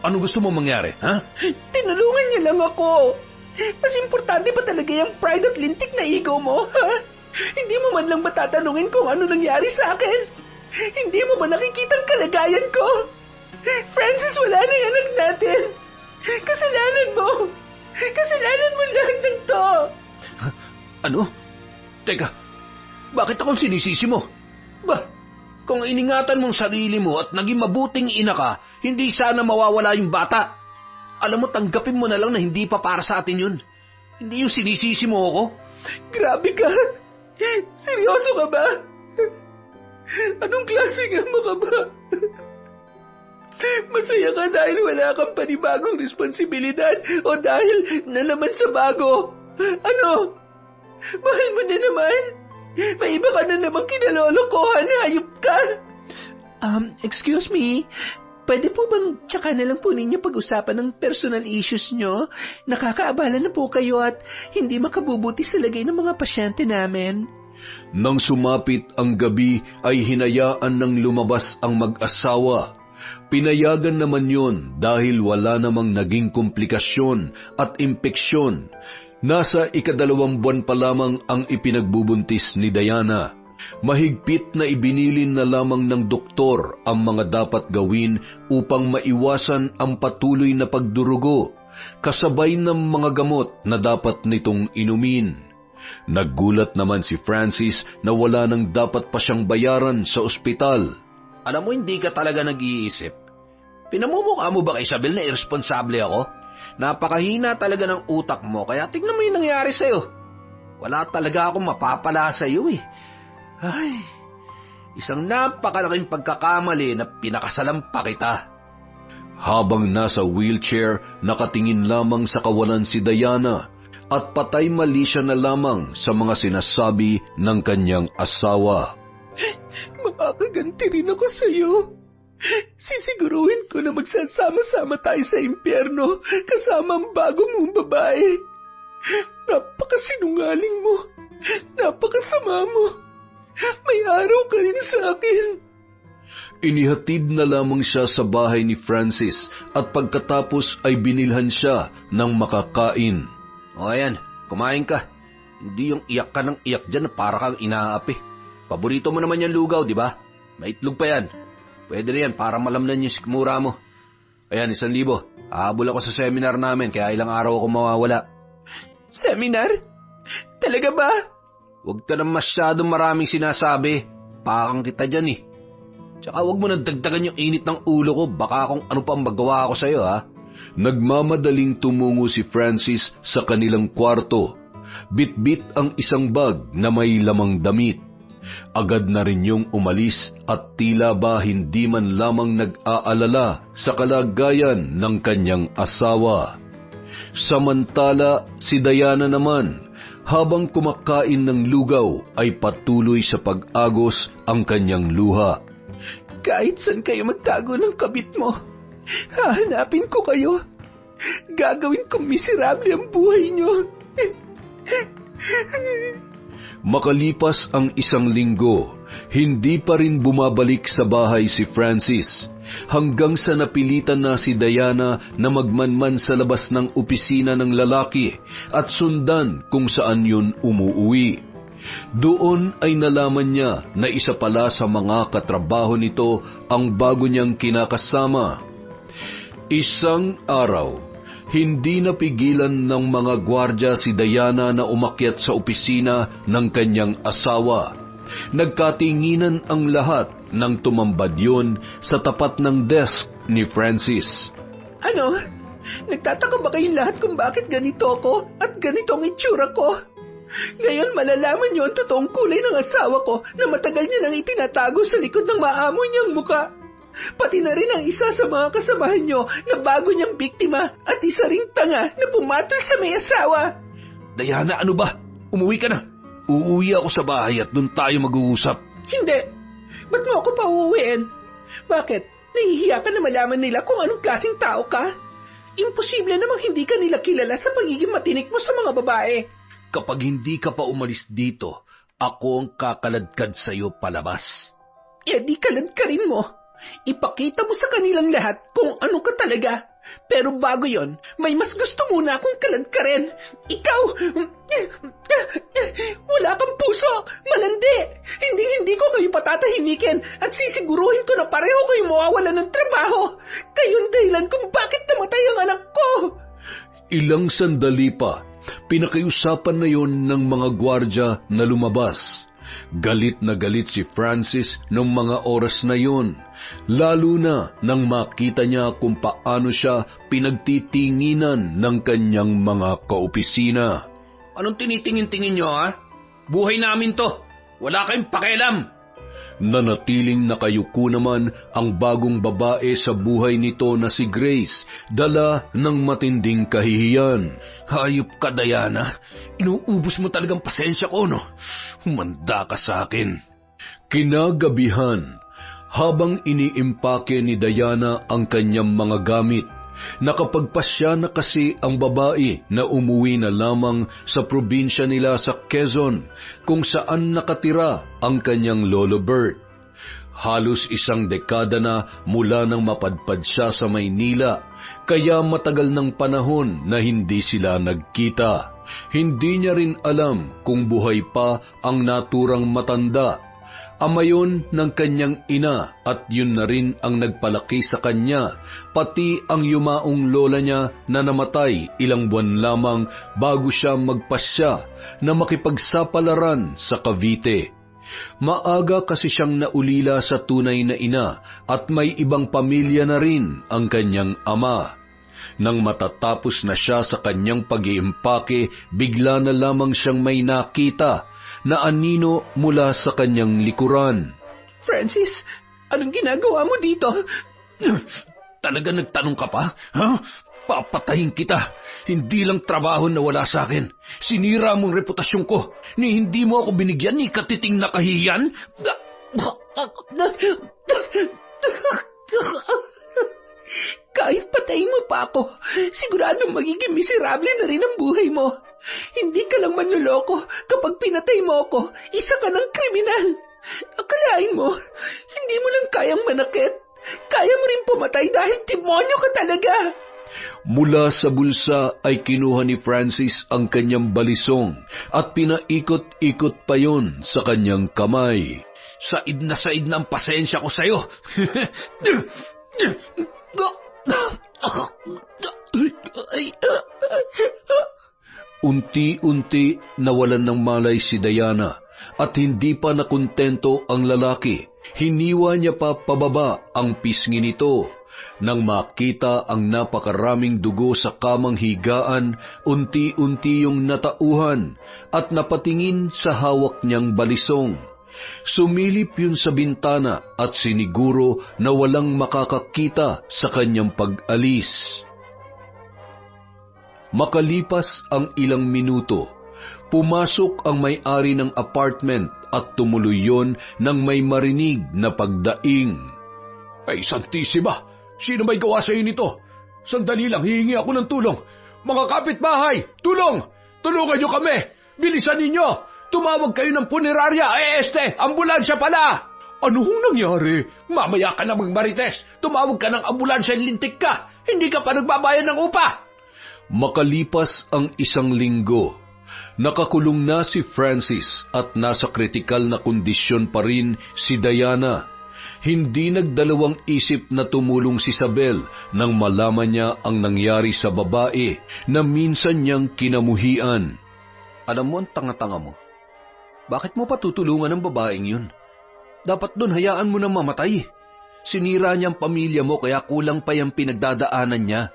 Ano gusto mo mangyari, ha? Tinulungan niya lang ako. Mas importante ba talaga yung pride at lintik na ego mo, ha? Hindi mo man lang ba tatanungin kung ano nangyari sa akin? Hindi mo ba nakikita ang kalagayan ko? Francis, wala na yung anak natin. Kasalanan mo. Kasalanan mo lahat ng to. Ano? Teka, bakit akong sinisisi mo? Kung iningatan mong sarili mo at naging mabuting ina ka, hindi sana mawawala yung bata. Alam mo, tanggapin mo na lang na hindi pa para sa atin yun. Hindi yung sinisisi mo ako. Grabe ka. Seryoso ka ba? Anong klaseng ama ka ba? Masaya ka dahil wala kang panibagong responsibilidad o dahil na naman sa bago? Ano? Mahal mo na naman? May iba ka na namang kinalolokohan, hayop ka? Excuse me, pwede po bang tsaka na lang po ninyo pag-usapan ng personal issues nyo? Nakakaabala na po kayo at hindi makabubuti sa lagay ng mga pasyente namin. Nang sumapit ang gabi ay hinayaan ng lumabas ang mag-asawa. Pinayagan naman yon dahil wala namang naging komplikasyon at impeksyon. Nasa 2 buwan pa lamang ang ipinagbubuntis ni Diana. Mahigpit na ibinilin na lamang ng doktor ang mga dapat gawin upang maiwasan ang patuloy na pagdurugo, kasabay ng mga gamot na dapat nitong inumin. Naggulat naman si Francis na wala nang dapat pa siyang bayaran sa ospital. Alam mo, hindi ka talaga nag-iisip. Pinamumukha mo ba kay Isabel na irresponsable ako? Napakahina talaga ng utak mo, kaya tignan mo yung nangyari sa'yo. Wala talaga akong mapapala sa'yo eh. Ay, isang napakalaking pagkakamali na pinakasalampa kita. Habang nasa wheelchair, nakatingin lamang sa kawalan si Diana at patay mali siya na lamang sa mga sinasabi ng kanyang asawa. Makakaganti rin ako sa'yo. Sisiguruhin ko na magsasama-sama tayo sa impyerno kasama ang bago mong babae. Napakasinungaling mo. Napakasama mo. May araw ka rin sa akin. Inihatid na lamang siya sa bahay ni Francis at pagkatapos ay binilhan siya ng makakain. O ayan, kumain ka. Hindi yung iyak ka ng iyak dyan na para kang inaapi. Paborito mo naman yung lugaw, di ba? May itlog pa yan. Pwede na yan para malamnan yung sikmura mo. Ayan, 1,000. Ahabol ako sa seminar namin kaya ilang araw ako mawawala. Seminar? Talaga ba? Huwag ka na masyadong maraming sinasabi. Pakang kita dyan eh. Tsaka huwag mo nang dagdagan yung init ng ulo ko. Baka kung ano pang magawa ko sa'yo ha. Nagmamadaling tumungo si Francis sa kanilang kwarto. Bit-bit ang isang bag na may lamang damit. Agad na rin yung umalis at tila ba hindi man lamang nag-aalala sa kalagayan ng kanyang asawa. Samantala, si Diana naman, habang kumakain ng lugaw ay patuloy sa pag-agos ang kanyang luha. Kahit saan kayo magtago ng kabit mo, hahanapin ko kayo. Gagawin kong miserable ang buhay niyo. Makalipas ang 1 linggo, hindi pa rin bumabalik sa bahay si Francis, hanggang sa napilitan na si Diana na magmanman sa labas ng opisina ng lalaki at sundan kung saan yun umuuwi. Doon ay nalaman niya na isa pala sa mga katrabaho nito ang bago niyang kinakasama. Isang araw, hindi napigilan ng mga gwardya si Diana na umakyat sa opisina ng kanyang asawa. Nagkatinginan ang lahat nang tumambad yun sa tapat ng desk ni Francis. Ano? Nagtataka ba kayong lahat kung bakit ganito ako at ganito ang itsura ko? Ngayon malalaman niyo ang totoong kulay ng asawa ko na matagal niya nang itinatago sa likod ng maamoy niyang muka. Pati na rin ang isa sa mga kasamahan niyo na bago niyang biktima at isa ring tanga na pumatol sa may asawa. Diana, ano ba? Umuwi ka na. Uuwi ako sa bahay at doon tayo mag-uusap. Hindi. Ba't mo ako pauuwiin? Bakit? Nahihiya ka na malaman nila kung anong klaseng tao ka? Imposible namang hindi ka nila kilala sa pagiging matinik mo sa mga babae. Kapag hindi ka pa umalis dito, ako ang kakaladkad sa'yo palabas. Eh di kalad ka rin mo. Ipakita mo sa kanilang lahat kung ano ka talaga. Pero bago yon, may mas gusto muna akong kalad ka rin. Ikaw, wala kang puso, malandi. Hindi ko kayo patatahimikin at sisiguruhin ko na pareho kayo mawawala ng trabaho. Kayong dahilan kung bakit namatay ang anak ko. Ilang sandali pa, pinakiusapan na yon ng mga gwardya na lumabas. Galit na galit si Francis noong mga oras na yon, lalo na nang makita niya kung paano siya pinagtitinginan ng kanyang mga kaopisina. Anong tinitingin-tingin niyo ha? Buhay namin to. Wala kayong pakialam. Nanatiling nakayuko naman ang bagong babae sa buhay nito na si Grace, dala ng matinding kahihiyan. Hayop ka, Diana. Inuubos mo talagang pasensya ko, no? Humanda ka sa akin. Kinagabihan, habang iniimpake ni Diana ang kanyang mga gamit, nakapagpasya na kasi ang babae na umuwi na lamang sa probinsya nila sa Quezon, kung saan nakatira ang kanyang lolo Bert. Halos 1 dekada na mula nang mapadpad siya sa Maynila, kaya matagal ng panahon na hindi sila nagkita. Hindi niya rin alam kung buhay pa ang naturang matanda Ama yun ng kanyang ina at yun na rin ang nagpalaki sa kanya, pati ang yumaong lola niya na namatay ilang buwan lamang bago siya magpasya na makipagsapalaran sa Cavite. Maaga kasi siyang naulila sa tunay na ina at may ibang pamilya na rin ang kanyang ama. Nang matatapos na siya sa kanyang pag-iimpake, bigla na lamang siyang may nakita na anino mula sa kanyang likuran. Francis, anong ginagawa mo dito? Talaga nagtanong ka pa? Ha? Papatayin kita. Hindi lang trabaho na wala sa akin. Sinira mong reputasyon ko. Ni hindi mo ako binigyan ni katiting na kahiyan. Kahit patayin mo pa ako, siguradong magiging miserable na rin ang buhay mo. Hindi ka lang manloloko kapag pinatay mo ako, isa ka ng kriminal. Akalain mo, hindi mo lang kayang manakit. Kaya mo rin pumatay dahil demonyo ka talaga. Mula sa bulsa ay kinuha ni Francis ang kanyang balisong at pinaikot-ikot pa yon sa kanyang kamay. Said na ang pasensya ko sa'yo. Unti-unti nawalan ng malay si Diana at hindi pa nakontento ang lalaki. Hiniwa niya pa pababa ang pisngi nito. Nang makita ang napakaraming dugo sa kamang higaan, unti-unti yung natauhan at napatingin sa hawak niyang balisong. Sumilip yun sa bintana at siniguro na walang makakakita sa kanyang pag-alis. Makalipas ang ilang minuto, pumasok ang may-ari ng apartment at tumuloy yon nang may marinig na pagdaing. Ay, Santissima! Sino may gawa sa'yo nito? Sandali lang, hihingi ako ng tulong. Mga kapitbahay, tulong! Tulungan niyo kami! Bilisan ninyo! Tumawag kayo ng punerarya. Ambulansya pala! Ano hong nangyari? Mamaya ka na magmarites. Tumawag ka ng ambulansya, lintik ka. Hindi ka pa nagbabayad ng upa. Makalipas ang isang linggo, nakakulong na si Francis at nasa kritikal na kondisyon pa rin si Diana. Hindi nagdalawang isip na tumulong si Isabel nang malaman niya ang nangyari sa babae na minsan niyang kinamuhian. Alam mo ang tanga-tanga mo. Bakit mo pa tutulungan ang babaeng yun? Dapat doon hayaan mo nang mamatay. Sinira niya ang pamilya mo kaya kulang pa yung pinagdadaanan niya.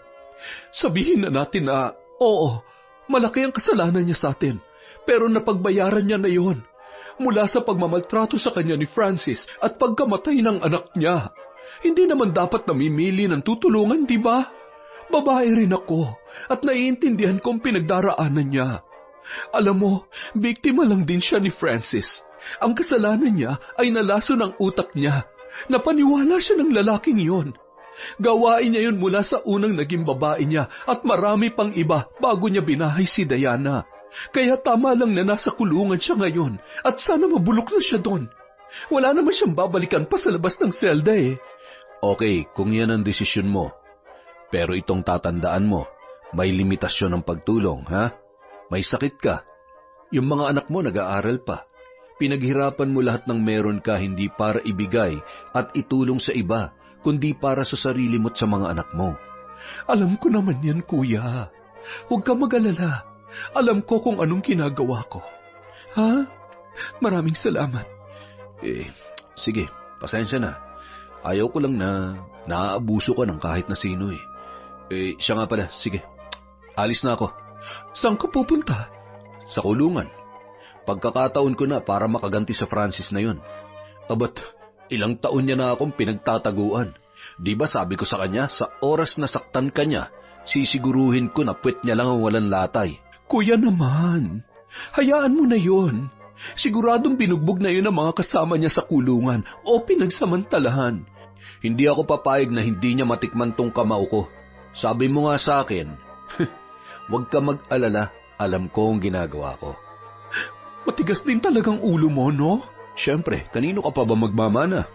Sabihin na natin na, oo, malaki ang kasalanan niya sa atin, pero napagbayaran niya na yon. Mula sa pagmamaltrato sa kanya ni Francis at pagkamatay ng anak niya. Hindi naman dapat namimili ng tutulungan, di ba? Babae rin ako at naiintindihan kong pinagdaraanan niya. Alam mo, biktima lang din siya ni Francis. Ang kasalanan niya ay nalaso ng utak niya. Napaniwala siya ng lalaking yon. Gawain niya yun mula sa unang naging babae niya at marami pang iba bago niya binahay si Diana. Kaya tama lang na nasa kulungan siya ngayon at sana mabulok na siya doon. Wala naman siyang babalikan pa sa labas ng selda eh. Okay, kung yan ang desisyon mo. Pero itong tatandaan mo, may limitasyon ng pagtulong, ha? May sakit ka. Yung mga anak mo nag-aaral pa. Pinaghirapan mo lahat ng meron ka hindi para ibigay at itulong sa iba, kundi para sa sarili mo at sa mga anak mo. Alam ko naman yan, kuya. Huwag ka mag-alala. Alam ko kung anong ginagawa ko. Ha? Maraming salamat. Sige, pasensya na. Ayaw ko lang na naaabuso ka ng kahit na sino eh. Siya nga pala, sige. Alis na ako. Saan ka pupunta? Sa kulungan. Pagkakataon ko na para makaganti sa Francis na yun. Abat, ilang taon niya na akong pinagtataguan. Di ba sabi ko sa kanya, sa oras na saktan ka niya, sisiguruhin ko na puwet niya lang ang walang latay. Kuya naman, hayaan mo na yon. Siguradong binugbog na yun ang mga kasama niya sa kulungan o pinagsamantalahan. Hindi ako papayag na hindi niya matikman tong kamao ko. Sabi mo nga sa akin, huwag ka mag-alala, alam ko ang ginagawa ko. Matigas din talagang ulo mo, no? Siyempre, kanino ka pa ba magmamana?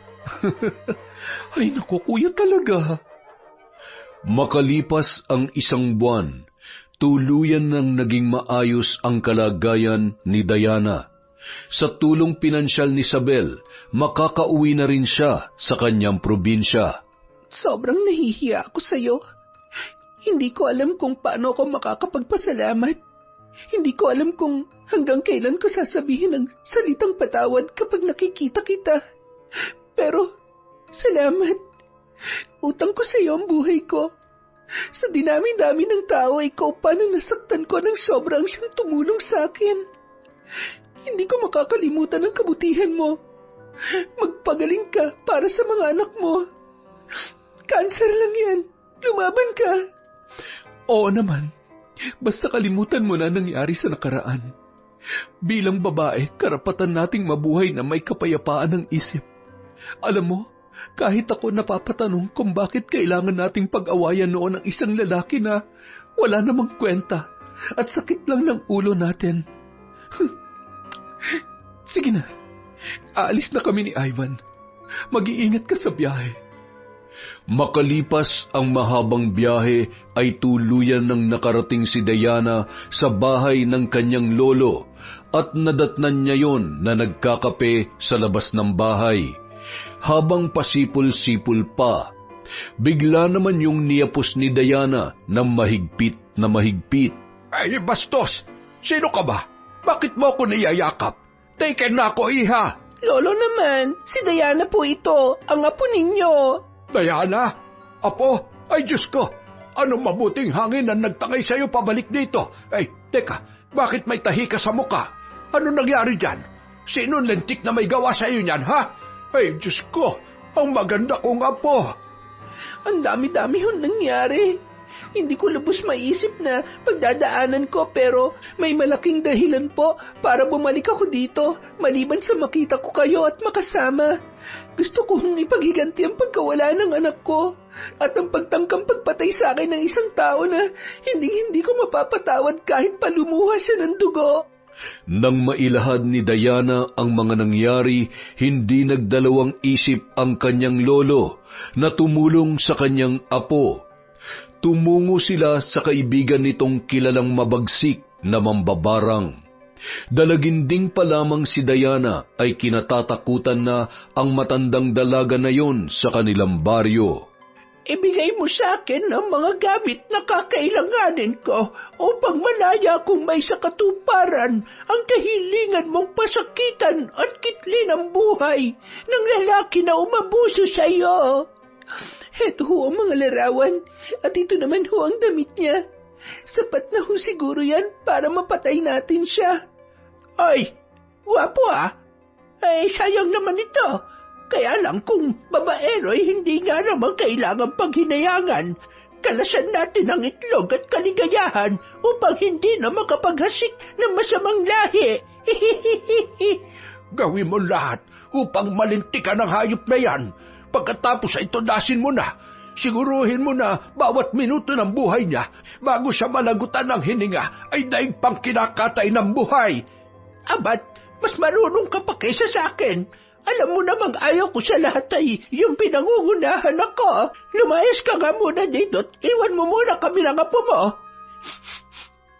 Ay naku, kuya talaga. Makalipas ang isang buwan, tuluyan nang naging maayos ang kalagayan ni Diana. Sa tulong pinansyal ni Isabel, makakauwi na rin siya sa kanyang probinsya. Sobrang nahihiya ako sa'yo. Hindi ko alam kung paano ako makakapagpasalamat. Hindi ko alam kung hanggang kailan ko sasabihin ang salitang patawad kapag nakikita kita. Pero, salamat. Utang ko sa iyo ang buhay ko. Sa dinami-dami ng tao, ikaw pa nang nasaktan ko ng sobrang siyang tumulong sa akin. Hindi ko makakalimutan ang kabutihan mo. Magpagaling ka para sa mga anak mo. Cancer lang yan. Lumaban ka. Oo naman. Basta kalimutan mo na nangyari sa nakaraan. Bilang babae, karapatan nating mabuhay na may kapayapaan ng isip. Alam mo, kahit ako napapatanong kung bakit kailangan nating pag-awayan noon ang isang lalaki na wala namang kwenta at sakit lang ng ulo natin. Sige na, aalis na kami ni Ivan. Mag-iingat ka sa biyahe. Makalipas ang mahabang biyahe ay tuluyan ng nakarating si Diana sa bahay ng kanyang lolo at nadatnan niya yon na nagkakape sa labas ng bahay. Habang pasipol-sipol pa, bigla naman yung niyapos ni Diana ng mahigpit na mahigpit. Ay, bastos! Sino ka ba? Bakit mo ako niyayakap? Taken na ako, iha! Lolo naman, si Diana po ito, ang apo ninyo. Diana? Apo? Ay, Diyos ko! Anong mabuting hangin ang nagtangay sa'yo pabalik dito? Ay, teka, bakit may tahi ka sa muka? Ano nangyari dyan? Sinong lentik na may gawa sa'yo niyan, ha? Ay, Diyos ko! Ang maganda kong apo! Ang dami-dami yung nangyari. Hindi ko lubos maisip na pagdadaanan ko pero may malaking dahilan po para bumalik ako dito maliban sa makita ko kayo at makasama. Gusto kong ipaghiganti ang pagkawala ng anak ko at ang pagtangkang pagpatay sa akin ng isang tao na hindi ko mapapatawad kahit palumuha siya ng dugo. Nang mailahad ni Diana ang mga nangyari, hindi nagdalawang isip ang kanyang lolo na tumulong sa kanyang apo. Tumungo sila sa kaibigan nitong kilalang mabagsik na mambabarang. Dalaginding pa lamang si Diana ay kinatatakutan na ang matandang dalaga na yon sa kanilang baryo. Ibigay mo sa akin ang mga gamit na kakailanganin ko upang malaya kung may sa katuparan ang kahilingan mong pasakitan at kitlin ang buhay ng lalaki na umabuso sa iyo. Heto ho ang mga larawan at ito naman ho ang damit niya. Sapat na ho siguro yan para mapatay natin siya. Ay, wapo ah. Ay, sayang naman ito. Kaya lang kung babaero ay hindi nga naman kailangan paghinayangan. Kalasan natin ang itlog at kaligayahan upang hindi na makapaghasik ng masamang lahi. Gawin mo lahat upang malintikan ang hayop na yan. Pagkatapos ay tunasin mo na. Siguruhin mo na bawat minuto ng buhay niya bago siya malagutan ng hininga ay daig pang kinakatay ng buhay. Abat, mas marunong ka pa kaysa sa akin. Alam mo namang ayaw ko sa lahat ay yung pinangungunahan ako. Lumayas ka nga muna dito at iwan mo muna kami ng apo mo.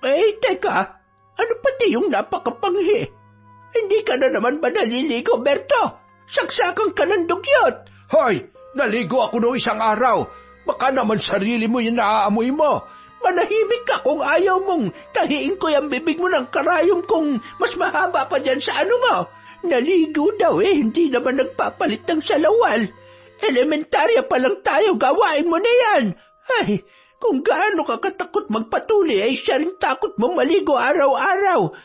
Eh, teka, ano pati yung napakapanghi? Hindi ka na naman ba naliligo, Berto? Saksakan ka ng dugyot. Hoy, naligo ako noong isang araw. Baka naman sarili mo yung naaamoy mo. Manahimik ka kung ayaw mong tahiin ko yung bibig mo ng karayom kung mas mahaba pa dyan sa ano mo. Naligo daw hindi naman nagpapalit ng salawal. Elementarya pa lang tayo, gawain mo na yan. Ay, kung gaano ka katakot magpatuli ay siya rin takot mong maligo araw-araw.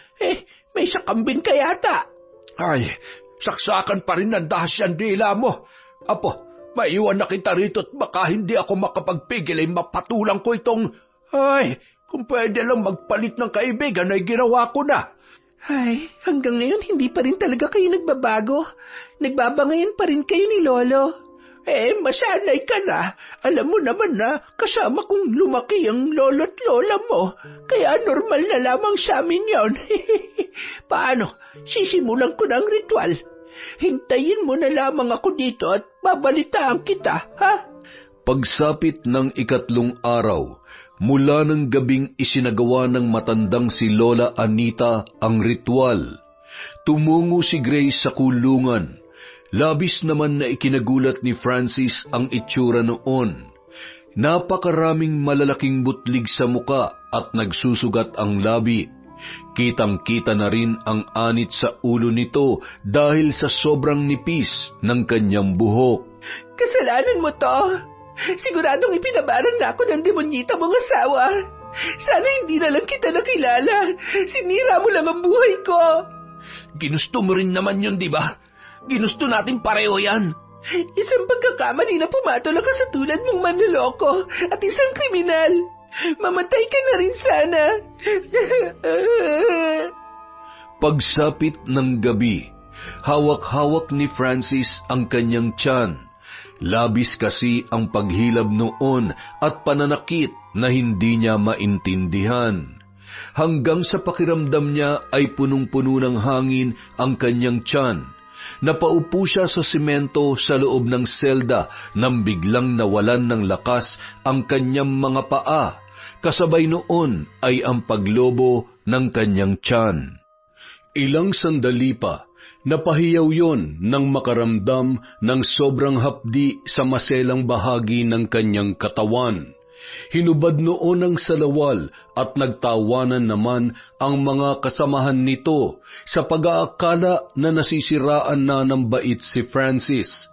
May sakambin ka yata. Ay, saksakan pa rin ng dahas yan dila mo. Apo, maiwan na kita rito at baka hindi ako makapagpigil ay mapatulang ko itong... Ay, kung pwede lang magpalit ng kaibigan ay ginawa ko na. Ay, hanggang ngayon hindi pa rin talaga kayo nagbabago. Nagbabangayan pa rin kayo ni Lolo. Masanay ka na. Alam mo naman na kasama kong lumaki ang lolo at lola mo. Kaya normal na lamang sa amin yon. Paano? Sisimulan ko ng ritual. Hintayin mo na lamang ako dito at babalitaan kita, ha? Pagsapit ng 3 araw, mula ng gabing isinagawa ng matandang si Lola Anita ang ritual, Tumungo si Grace sa kulungan. Labis naman na ikinagulat ni Francis ang itsura noon. Napakaraming malalaking butlig sa muka at nagsusugat ang labi. Kitang-kita na rin ang anit sa ulo nito dahil sa sobrang nipis ng kanyang buhok. Kasalanan mo to. Siguradong ipinabarang na ako ng demonyita mong asawa. Sana hindi na lang kita nakilala. Sinira mo lang ang buhay ko. Ginusto mo rin naman yun, di ba? Ginusto natin pareho yan. Isang pagkakamali na pumatol ako sa tulad mong manloloko at isang kriminal. Mamatay ka na rin sana. Pagsapit ng gabi, hawak-hawak ni Francis ang kanyang tiyan. Labis kasi ang paghilab noon at pananakit na hindi niya maintindihan. Hanggang sa pakiramdam niya ay punong-puno ng hangin ang kanyang tiyan. Napaupo siya sa simento sa loob ng selda nang biglang nawalan ng lakas ang kanyang mga paa. Kasabay noon ay ang paglobo ng kanyang tiyan. Ilang sandali pa, napahiyaw yon nang makaramdam ng sobrang hapdi sa maselang bahagi ng kanyang katawan. Hinubad noon ang salawal at nagtawanan naman ang mga kasamahan nito sa pag-aakala na nasisiraan na ng bait si Francis.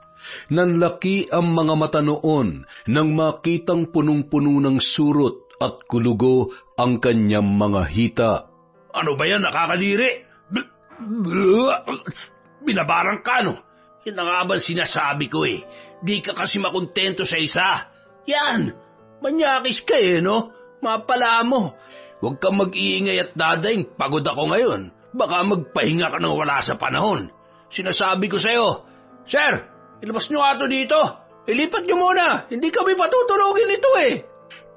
Nanlaki ang mga mata noon nang makitang punong-puno ng surot at kulugo ang kanyang mga hita. Ano ba yan, nakakadiri? Binabarang ka, no? Yan na nga ba sinasabi ko eh. Di ka kasi makontento sa isa. Yan, manyakis ka eh, no? Mapala mo. Huwag kang mag-iingay at dadaing, pagod ako ngayon. Baka magpahinga ka nang wala sa panahon. Sinasabi ko sa'yo, Sir, ilabas nyo ato dito. Ilipat nyo muna, hindi kami patutulogin ito eh.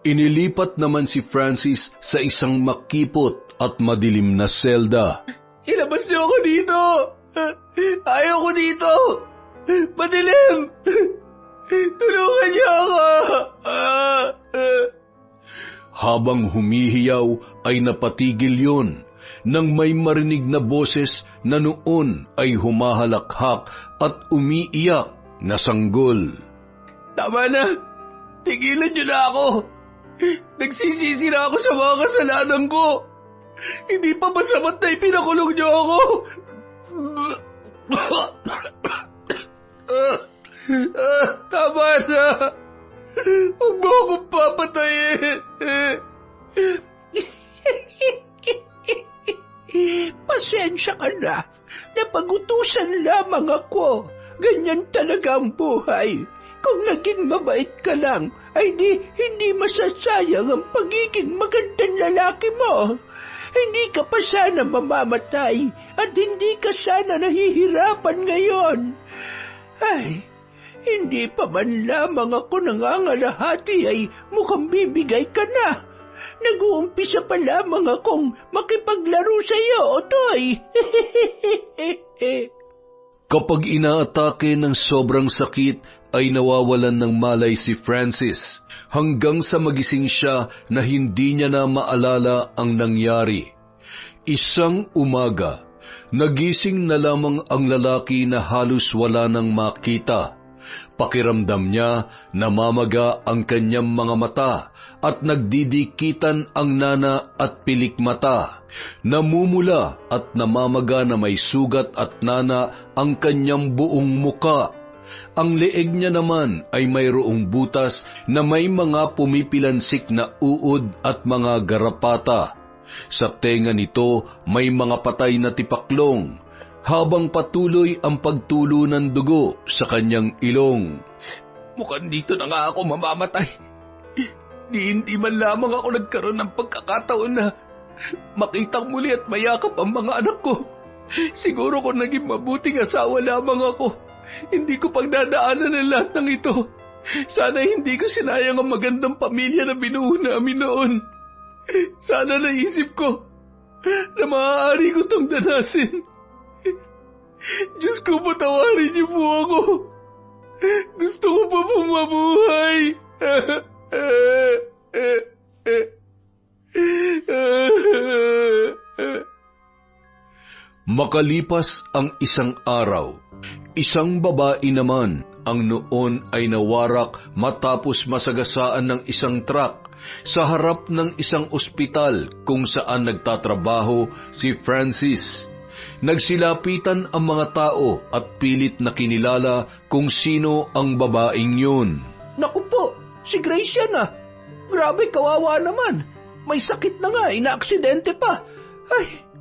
Inilipat naman si Francis sa isang makipot at madilim na selda. Ilabas niyo ako dito. Ayaw ko dito. Madilim. Tulungan niyo ako. Habang humihiyaw ay napatigil yon nang may marinig na boses na noon ay humahalakhak at umiiyak na sanggol. Tama na. Tigilan niyo na ako. Nagsisisi na ako sa mga kasalanan ko. Hindi pa masamat na ipinakulong niyo ako. Tama na. Huwag mo akong papatayin. Pasensya ka na. Napagutusan lamang ako. Ganyan talaga ang buhay. Kung naging mabait ka lang, ay hindi masasayang ang pagiging magandang lalaki mo. Hindi ka pa sana mamamatay at hindi ka sana nahihirapan ngayon. Ay, hindi pa man lamang ako nangangalahati ay mukhang bibigay ka na. Nag-uumpisa pa lamang akong makipaglaro sa iyo, Otoy. Kapag inaatake ng sobrang sakit, ay nawawalan ng malay si Francis hanggang sa magising siya na hindi niya na maalala ang nangyari. Isang umaga, nagising na lamang ang lalaki na halos wala nang makita. Pakiramdam niya namamaga ang kanyang mga mata at nagdidikitan ang nana at pilik mata. Namumula at namamaga na may sugat at nana ang kanyang buong muka. Ang leeg niya naman ay mayroong butas na may mga pumipilansik na uod at mga garapata. Sa tenga nito may mga patay na tipaklong, habang patuloy ang pagtulo ng dugo sa kanyang ilong. Mukhang dito na nga ako mamamatay. Hindi man lamang ako nagkaroon ng pagkakataon na makitang muli at mayakap ang mga anak ko. Siguro kung naging mabuting asawa lamang ako, hindi ko pagdadaanan ang lahat ng ito. Sana hindi ko sinayang ang magandang pamilya na binuo namin noon. Sana naisip ko na maaari ko itong danasin. Diyos ko, patawarin niyo po ako. Gusto ko pa pong mabuhay. Makalipas ang isang araw, isang babae naman ang noon ay nawarak matapos masagasaan ng isang truck sa harap ng isang ospital kung saan nagtatrabaho si Francis. Nagsilapitan ang mga tao at pilit na kinilala kung sino ang babaeng yun. Naku po, si Grace yan ah. Grabe, kawawa naman. May sakit na nga, inaaksidente pa. Ay,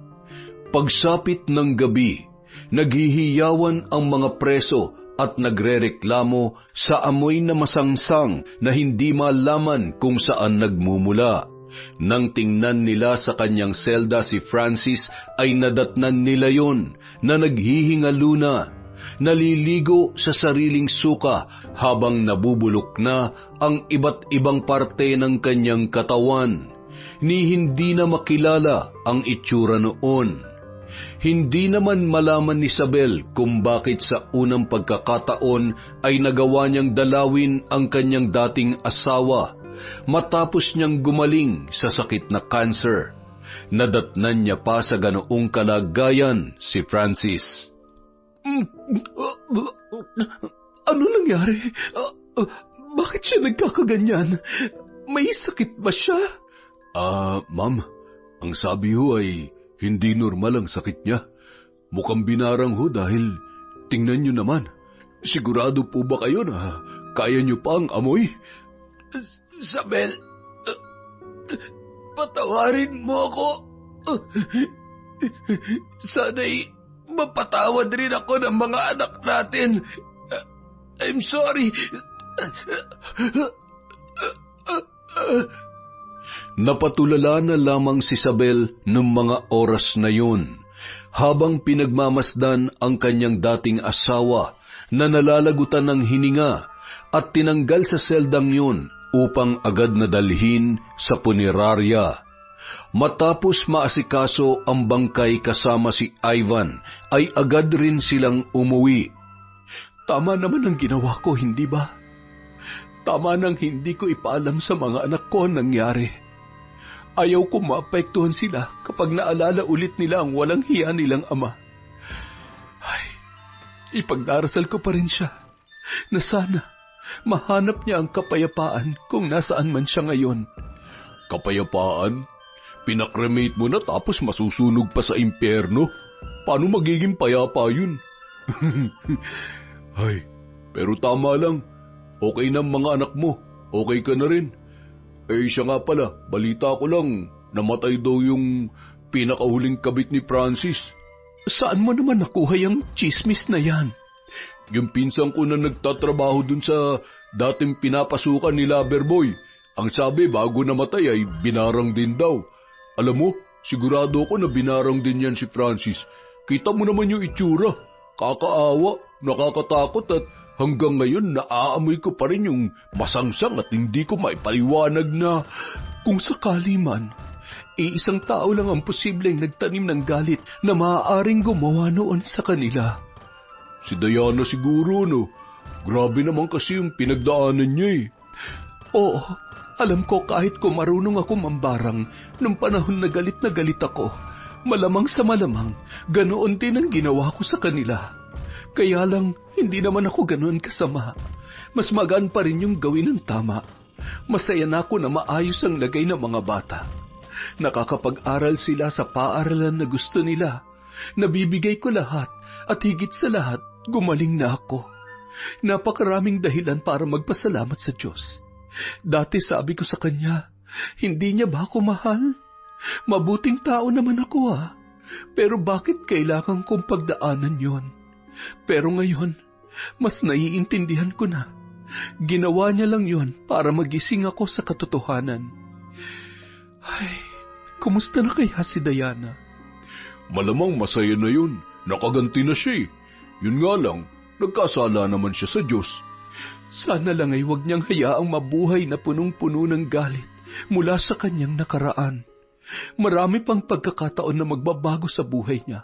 Pagsapit ng gabi, naghihiyawan ang mga preso at nagrereklamo sa amoy na masangsang na hindi malaman kung saan nagmumula. Nang tingnan nila sa kanyang selda si Francis ay nadatnan nila yon na naghihingalo na, naliligo sa sariling suka habang nabubulok na ang iba't ibang parte ng kanyang katawan. Ni hindi na makilala ang itsura noon. Hindi naman malaman ni Isabel kung bakit sa unang pagkakataon ay nagawa niyang dalawin ang kanyang dating asawa matapos niyang gumaling sa sakit na cancer. Nadatnan niya pa sa ganoong kalagayan si Francis. ano nangyari? Bakit siya nagkakaganyan? May sakit ba siya? Ma'am, ang sabi ho ay hindi normal ang sakit niya. Mukhang binarang ho dahil tingnan niyo naman. Sigurado po ba kayo na kaya niyo pa ang amoy? Isabel, patawarin mo ako. Sana'y mapatawad rin ako ng mga anak natin. I'm sorry. Napatulala na lamang si Isabel ng mga oras na yun, habang pinagmamasdan ang kanyang dating asawa na nalalagutan ng hininga at tinanggal sa seldang yun upang agad na dalhin sa punerarya. Matapos maasikaso ang bangkay kasama si Ivan, ay agad rin silang umuwi. Tama naman ang ginawa ko, hindi ba? Tama nang hindi ko ipaalam sa mga anak ko ang nangyari. Ayaw ko maapektuhan sila kapag naalala ulit nila ang walang hiya nilang ama. Ay, ipagdarasal ko pa rin siya na sana mahanap niya ang kapayapaan kung nasaan man siya ngayon. Kapayapaan? Pinakremate mo na tapos masusunog pa sa impyerno? Paano magiging payapa yun? Ay, pero tama lang. Okay na mga anak mo. Okay ka na rin. Siya nga pala, balita ko lang, namatay daw yung pinakahuling kabit ni Francis. Saan mo naman nakuha yung chismis na yan? Yung pinsan ko na nagtatrabaho dun sa dating pinapasukan ni Loverboy. Ang sabi bago namatay ay binarang din daw. Alam mo, sigurado ko na binarang din yan si Francis. Kita mo naman yung itsura. Kakaawa, nakakatakot at hanggang ngayon naaamoy ko pa rin yung masangsang at hindi ko maipaliwanag na kung sakali man, iisang tao lang ang posibleng nagtanim ng galit na maaaring gumawa noon sa kanila. Si Diana siguro, no? Grabe naman kasi yung pinagdaanan niya eh. Oo, alam ko kahit ko marunong ako mambarang nung panahon na galit ako, malamang sa malamang, ganoon din ang ginawa ko sa kanila. Kaya lang, hindi naman ako ganoon kasama. Mas magaan pa rin yung gawin ng tama. Masaya na ako na maayos ang lagay ng mga bata. Nakakapag-aral sila sa paaralan na gusto nila. Nabibigay ko lahat at higit sa lahat, gumaling na ako. Napakaraming dahilan para magpasalamat sa Diyos. Dati sabi ko sa kanya, hindi niya ba ako mahal? Mabuting tao naman ako Pero bakit kailangan kong pagdaanan yon? Pero ngayon, mas naiintindihan ko na. Ginawa niya lang yon para magising ako sa katotohanan. Ay, kumusta na kaya si Diana? Malamang masaya na yun. Nakaganti na siya. Yun nga lang, nagkasala naman siya sa Diyos. Sana lang ay huwag niyang hayaang mabuhay na punong-puno ng galit mula sa kanyang nakaraan. Marami pang pagkakataon na magbabago sa buhay niya.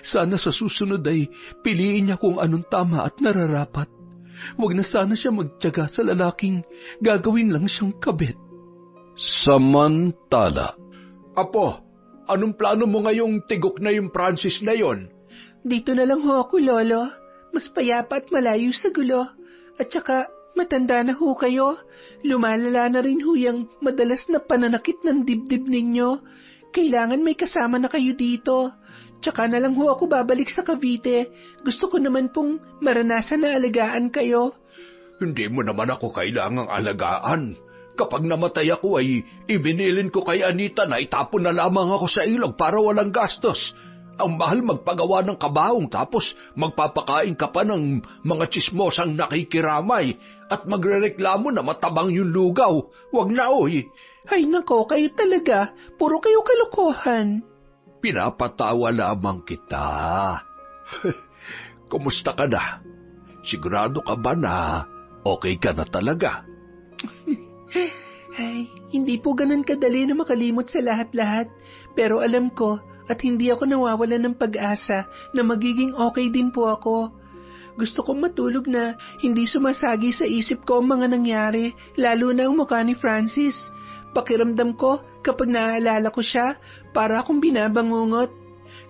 Sana sa susunod ay piliin niya kung anong tama at nararapat. Huwag na sana siya magtiyaga sa lalaking gagawin lang siyang kabit. Samantala, Apo, Anong plano mo ngayong tigok na yung Francis na yon? Dito na lang ho ako, Lolo. Mas payapa at malayo sa gulo. At saka, matanda na ho kayo. Lumalala na rin ho yung madalas na pananakit ng dibdib ninyo. Kailangan may kasama na kayo dito. Tsaka na lang ho ako babalik sa Cavite. Gusto ko naman pong maranasan na alagaan kayo. Hindi mo naman ako kailangang alagaan. Kapag namatay ako ay ibinilin ko kay Anita na itapon na lamang ako sa ilog para walang gastos. Ang mahal magpagawa ng kabaong tapos magpapakain ka pa ng mga tsismosang nakikiramay at magrereklamo na matabang yung lugaw. Wag na oy. Ay nako, kayo talaga. Puro kayo kalokohan. Pinapatawa lamang kita. Kumusta ka na? Sigurado ka ba na okay ka na talaga? Ay, hindi po ganun kadali na makalimot sa lahat-lahat. Pero alam ko at hindi ako nawawalan ng pag-asa na magiging okay din po ako. Gusto kong matulog na hindi sumasagi sa isip ko ang mga nangyari, lalo na ang mukha ni Francis. Pakiramdam ko kapag naaalala ko siya, para akong binabangungot.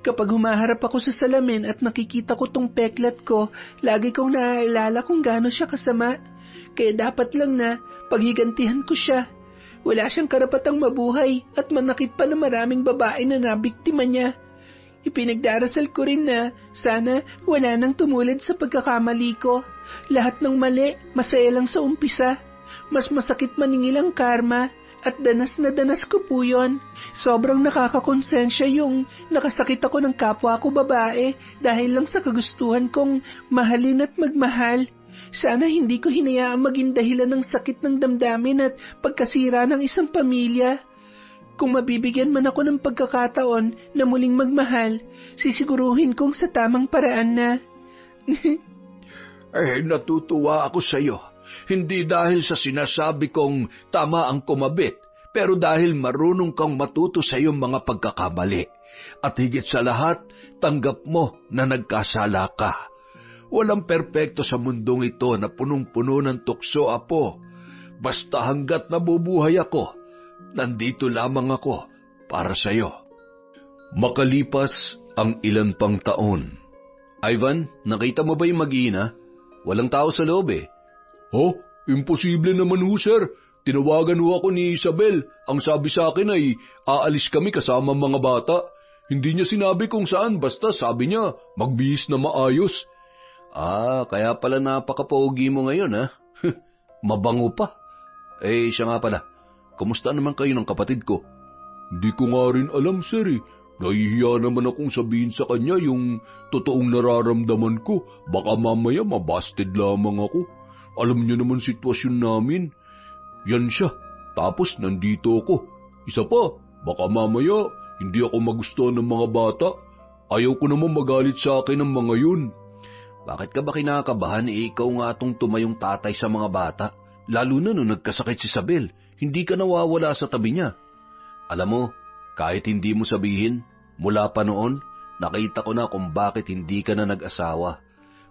Kapag humaharap ako sa salamin at nakikita ko tong peklat ko, lagi kong naaalala kung gaano siya kasama. Kaya dapat lang na paghigantihan ko siya. Wala siyang karapatang mabuhay at manakit pa ng maraming babae na nabiktima niya. Ipinagdarasal ko rin na sana wala nang tumulad sa pagkakamali ko. Lahat ng mali, masaya lang sa umpisa. Mas masakit maningil ang karma at danas na danas ko po yun. Sobrang nakakakonsensya yung nakasakit ako ng kapwa ko babae dahil lang sa kagustuhan kong mahalin at magmahal. Sana hindi ko hinayaang maging dahilan ng sakit ng damdamin at pagkasira ng isang pamilya. Kung mabibigyan man ako ng pagkakataon na muling magmahal, sisiguruhin kong sa tamang paraan na. Natutuwa ako sa iyo. Hindi dahil sa sinasabi kong tama ang kumabit, pero dahil marunong kang matuto sa iyong mga pagkakamali. At higit sa lahat, tanggap mo na nagkasala ka. Walang perpekto sa mundong ito na punong-puno ng tukso, apo. Basta hanggat nabubuhay ako, nandito lamang ako para sa iyo. Makalipas ang ilan pang taon. Ivan, nakita mo ba yung mag-ina? Walang tao sa loob eh. Oh, imposible naman ho, sir. Tinawagan ho ako ni Isabel. Ang sabi sa akin ay aalis kami kasama mga bata. Hindi niya sinabi kung saan, basta sabi niya magbihis na maayos. Kaya pala napaka-pogi mo ngayon, ha? Mabango pa. Siya nga pala. Kumusta naman kayo ng kapatid ko? Hindi ko nga rin alam, sir eh. Nahihiya naman akong sabihin sa kanya yung totoong nararamdaman ko. Baka mamaya mabasted lamang ako. Alam niyo naman sitwasyon namin. Yan siya. Tapos nandito ako. Isa pa, baka mamaya hindi ako magustuhan ng mga bata. Ayaw ko naman magalit sa akin ng mga yun. Bakit ka ba kinakabahan? Ikaw nga atong tumayong tatay sa mga bata. Lalo na nung nagkasakit si Isabel, hindi ka nawawala sa tabi niya. Alam mo, kahit hindi mo sabihin, mula pa noon, nakita ko na kung bakit hindi ka na nag-asawa.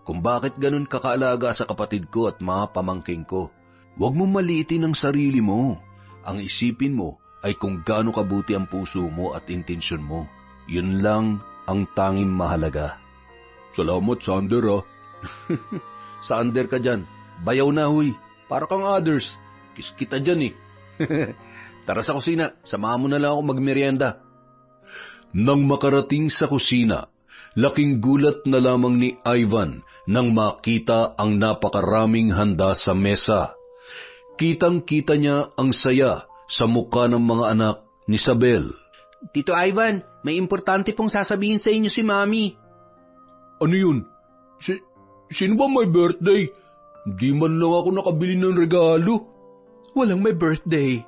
Kung bakit ganun ka kaalaga sa kapatid ko at mga pamangking ko. Huwag mo maliitin ang sarili mo. Ang isipin mo ay kung gaano kabuti ang puso mo at intensyon mo. Yun lang ang tanging mahalaga. Salamat, Sander, ah. Sander ka dyan. Bayaw na, huy. Para kang others. Kiss kita dyan, eh. Tara sa kusina. Samahan mo na lang ako magmerienda. Nang makarating sa kusina, laking gulat na lamang ni Ivan nang makita ang napakaraming handa sa mesa. Kitang-kita niya ang saya sa mukha ng mga anak ni Isabel. Tito Ivan, may importante pong sasabihin sa inyo si Mami. Ano yun? Sino ba may birthday? Hindi man lang ako nakabili ng regalo. Walang may birthday.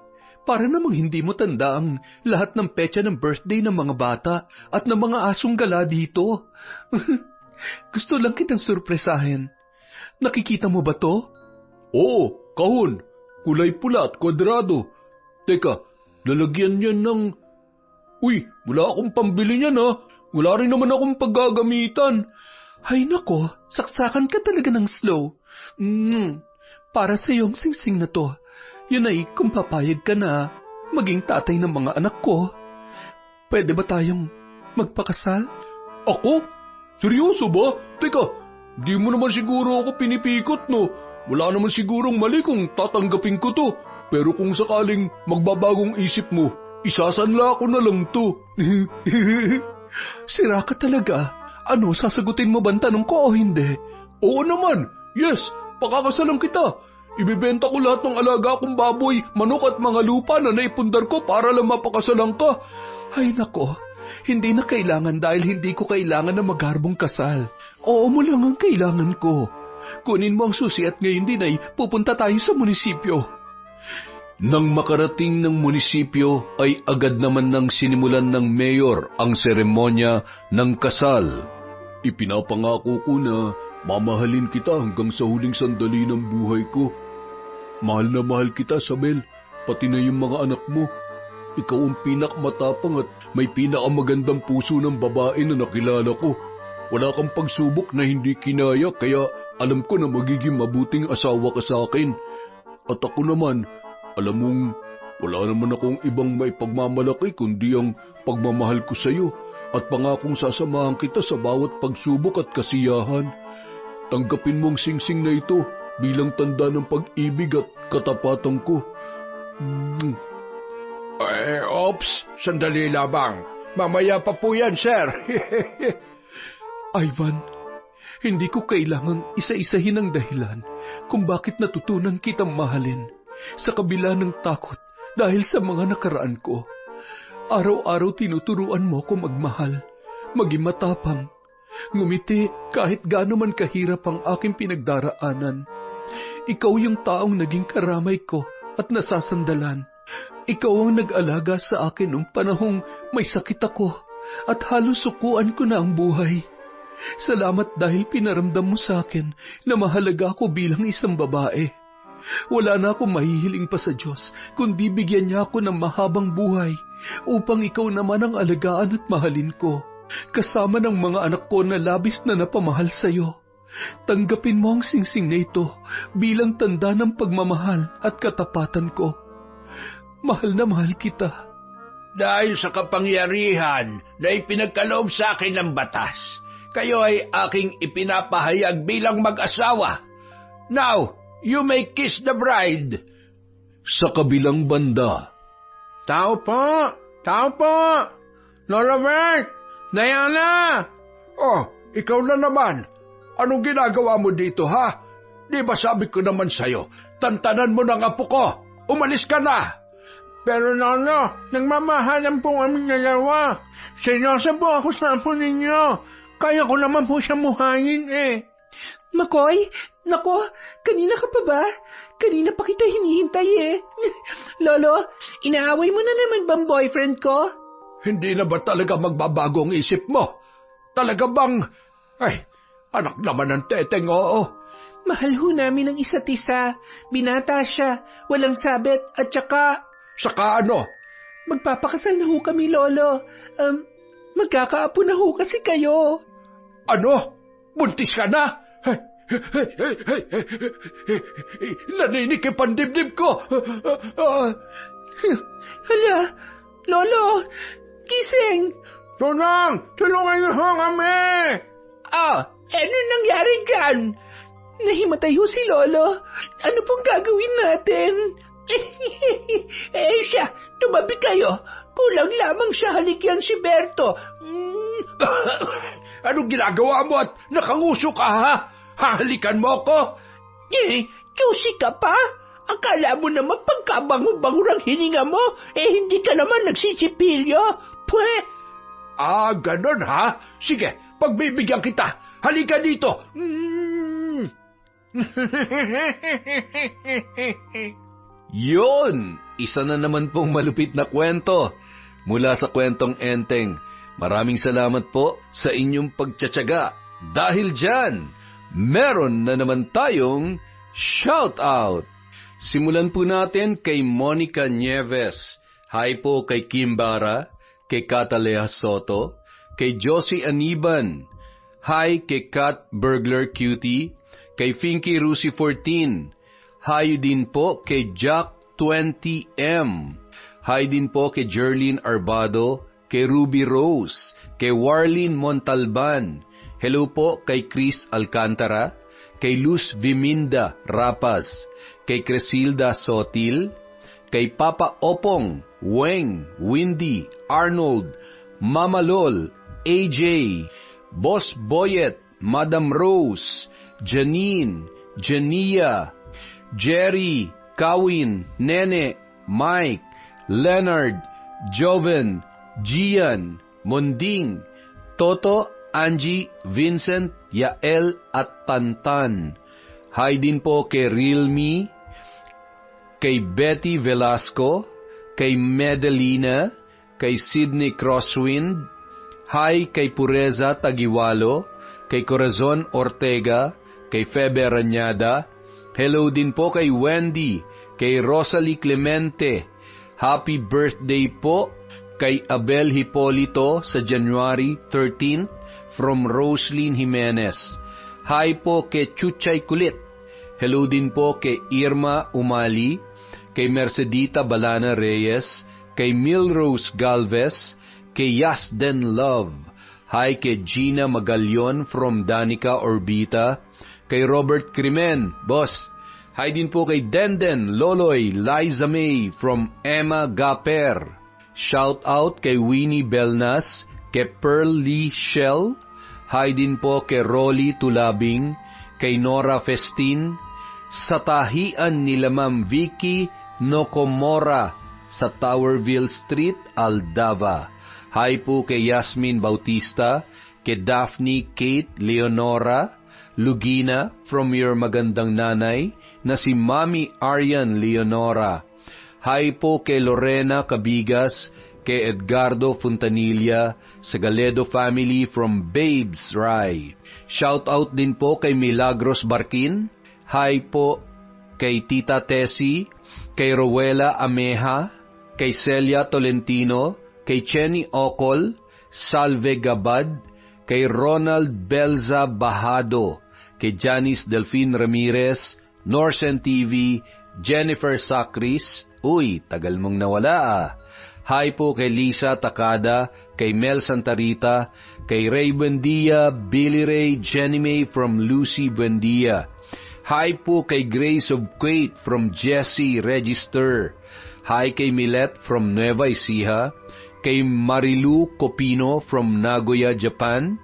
Para namang hindi mo tanda ang lahat ng petsa ng birthday ng mga bata at ng mga asong gala dito. Gusto lang kitang surpresahin. Nakikita mo ba to? Oo, kahon. Kulay pula at kwadrado. Teka, lalagyan yan ng... Uy, wala akong pambili niyan, ha? Wala rin naman akong paggagamitan. Ay nako, saksakan ka talaga ng slow. Para sa iyong singsing na to, yun ay kung papayag ka na maging tatay ng mga anak ko. Pwede ba tayong magpakasal? Ako? Seryoso ba? Teka, di mo naman siguro ako pinipikot, no? Wala naman sigurong mali kung tatanggapin ko to. Pero kung sakaling magbabagong isip mo, isasanla ko na lang to. Sira ka talaga. Ano, sasagutin mo ba ang tanong ko o hindi? Oo naman, yes, pakakasalan kita. Ibibenta ko lahat ng alaga kong baboy, manok at mga lupa na naipundar ko para lang mapakasalan ka. Ay nako, hindi na kailangan dahil hindi ko kailangan na magharbong kasal. Oo mo lang ang kailangan ko. Kunin mo ang susi at ngayon din ay pupunta tayo sa munisipyo. Nang makarating ng munisipyo ay agad naman nang sinimulan ng mayor ang seremonya ng kasal. Ipinapangako ko na mamahalin kita hanggang sa huling sandali ng buhay ko. Mahal na mahal kita, Sabel, pati na yung mga anak mo. Ikaw ang pinakamatapang at may pinakamagandang puso ng babae na nakilala ko. Wala kang pagsubok na hindi kinaya kaya alam ko na magiging mabuting asawa ka sa akin. At ako naman, alam mong wala naman akong ibang maipagmamalaki kundi ang pagmamahal ko sa iyo at pangakong sasamahan kita sa bawat pagsubok at kasiyahan. Tanggapin mo ang singsing na ito bilang tanda ng pag-ibig at katapatan ko. Ops, sandali labang. Mamaya pa po yan, sir. Ivan, hindi ko kailangang isa-isahin ang dahilan kung bakit natutunan kitang mahalin sa kabila ng takot dahil sa mga nakaraan ko. Araw-araw tinuturuan mo ko magmahal, maging matapang, ngumiti kahit gaano man kahirap ang aking pinagdaraanan. Ikaw yung taong naging karamay ko at nasasandalan. Ikaw ang nag-alaga sa akin noong panahong may sakit ako at halos sukuan ko na ang buhay. Salamat dahil pinaramdam mo sa akin na mahalaga ako bilang isang babae. Wala na akong mahihiling pa sa Diyos kundi bigyan niya ako ng mahabang buhay upang ikaw naman ang alagaan at mahalin ko, kasama ng mga anak ko na labis na napamahal sa iyo. Tanggapin mo ang singsing na ito bilang tanda ng pagmamahal at katapatan ko. Mahal na mahal kita. Dahil sa kapangyarihan na ipinagkaloob sa akin ng batas, kayo ay aking ipinapahayag bilang mag-asawa. Now, you may kiss the bride. Sa kabilang banda, Tao po! Tao po! Lola Bert! Diana! Oh, ikaw na naman. Anong ginagawa mo dito, ha? Di ba sabi ko naman sa'yo, tantanan mo ng apo ko. Umalis ka na! Pero Lolo, nagmamahalan po aming dalawa. Seryoso po ako sa apo ninyo. Kaya ko naman po siya muhayin eh. Makoy, nako, kanina ka pa ba? Kanina pa kita hinihintay eh. Lolo, inaaway mo na naman bang boyfriend ko? Hindi na ba talaga magbabago ang isip mo? Talaga bang... Ay, anak naman ng teteng, oo. Mahal ho namin ang isa't isa. Binata siya, walang sabit, at saka... Saka ano? Magpapakasal na ho kami, Lolo. Magkakaapo na ho kasi kayo. Ano? Buntis ka na? Naninig ang pandibdib ko. Hala, Lolo, gising. Tulungan niyo ho kami. Ano nangyari dyan? Nahimatay ho si Lolo. Ano pong gagawin natin? Siya, tumabi kayo. Kulang lamang sa haligyan si Berto. Anong ginagawa mo at nakanguso ka, ha? Hahalikan mo ko? Juicy ka pa? Akala mo naman pagkabango-bango ng hininga mo, hindi ka naman nagsisipilyo. Pwe! Ganon ha? Sige, pagbibigyan kita. Halika dito. Yun! Isa na naman pong malupit na kwento mula sa kwentong Enteng. Maraming salamat po sa inyong pagtsatsaga. Dahil dyan, meron na naman tayong shout-out. Simulan po natin kay Monica Nieves. Hi po kay Kim Bara, kay Catalea Soto, kay Josie Aniban. Hi kay Kat Burglar Cutie, kay Finky Rusi 14. Hi din po kay Jack 20M. Hi din po kay Jerlyn Arbado, kay Ruby Rose, kay Warlene Montalban. Hello po kay Chris Alcantara, kay Luz Viminda Rapaz, kay Cresilda Sotil, kay Papa Opong, Weng, Windy, Arnold, Mama Lol, AJ, Boss Boyet, Madam Rose, Janine, Jania, Jerry, Kawin, Nene, Mike, Leonard, Joven, Gian, Monding, Toto, Angie, Vincent, Yael at Tantan. Hi din po kay Realme, kay Betty Velasco, kay Medelina, kay Sydney Crosswind. Hi kay Pureza Tagiwalo, kay Corazon Ortega, kay Febe Ranyada. Hello din po kay Wendy, kay Rosalie Clemente. Happy birthday po kay Abel Hipolito sa January 13th from Roslyn Jimenez. Hi po kay Chuchay Kulit. Hello din po kay Irma Umali, kay Mercedita Balana Reyes, kay Milrose Galvez, kay Yasden Love. Hi kay Gina Magallon from Danica Orbita, kay Robert Crimen, boss. Hi din po kay Denden, Loloy, Liza May from Emma Gaper. Shout out kay Winnie Belnas, kay Pearl Lee Shell. Hi din po kay Rolly Tulabing, kay Nora Festin, sa tahian nila Ma'am Vicky Nokomora sa Towerville Street, Aldava. Hi po kay Yasmin Bautista, kay Daphne Kate Leonora Lugina from your magandang nanay na si Mami Arian Leonora. Hi po kay Lorena Cabigas, kay Edgardo Fontanilla sa Galedo family from Babes Rai. Shout out din po kay Milagros Barkin. Hi po kay Tita Tessie, kay Rowela Ameja, kay Celia Tolentino, kay Chenny Ocol, Salve Gabad, kay Ronald Belza Bahado, kay Janice Delfin Ramirez, Norsen TV, Jennifer Sacris. Uy, tagal mong nawala ah. Hi po kay Lisa Takada, kay Mel Santarita, kay Ray Buendia, Billy Ray, Jenny May from Lucy Buendia. Hi po kay Grace of Kuwait from Jessie Register. Hi kay Milet from Nueva Ecija, kay Marilu Copino from Nagoya, Japan,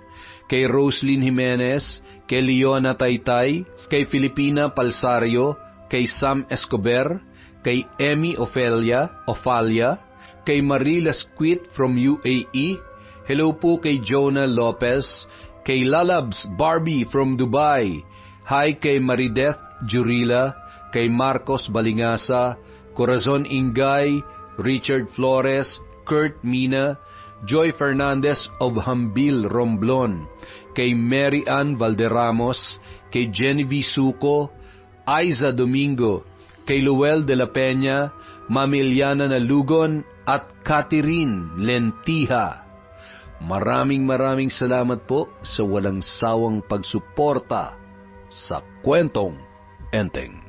kay Roslyn Jimenez, kay Leona Taytay, kay Filipina Palsario, kay Sam Escobar, kay Emmy Ofalia, kay Marie Lasquit from UAE. Hello po kay Jonah Lopez, kay Lalabs Barbie from Dubai. Hi kay Marideth Jurila, kay Marcos Balingasa, Corazon Ingay, Richard Flores, Kurt Mina, Joy Fernandez of Hambil, Romblon, kay Mary Ann Valderramos, kay Genevieve Suco, Aiza Domingo, kay Luel de la Peña, Mamiliana Nalugon, at Catherine Lentija. Maraming salamat po sa walang sawang pagsuporta sa Kwentong Enteng.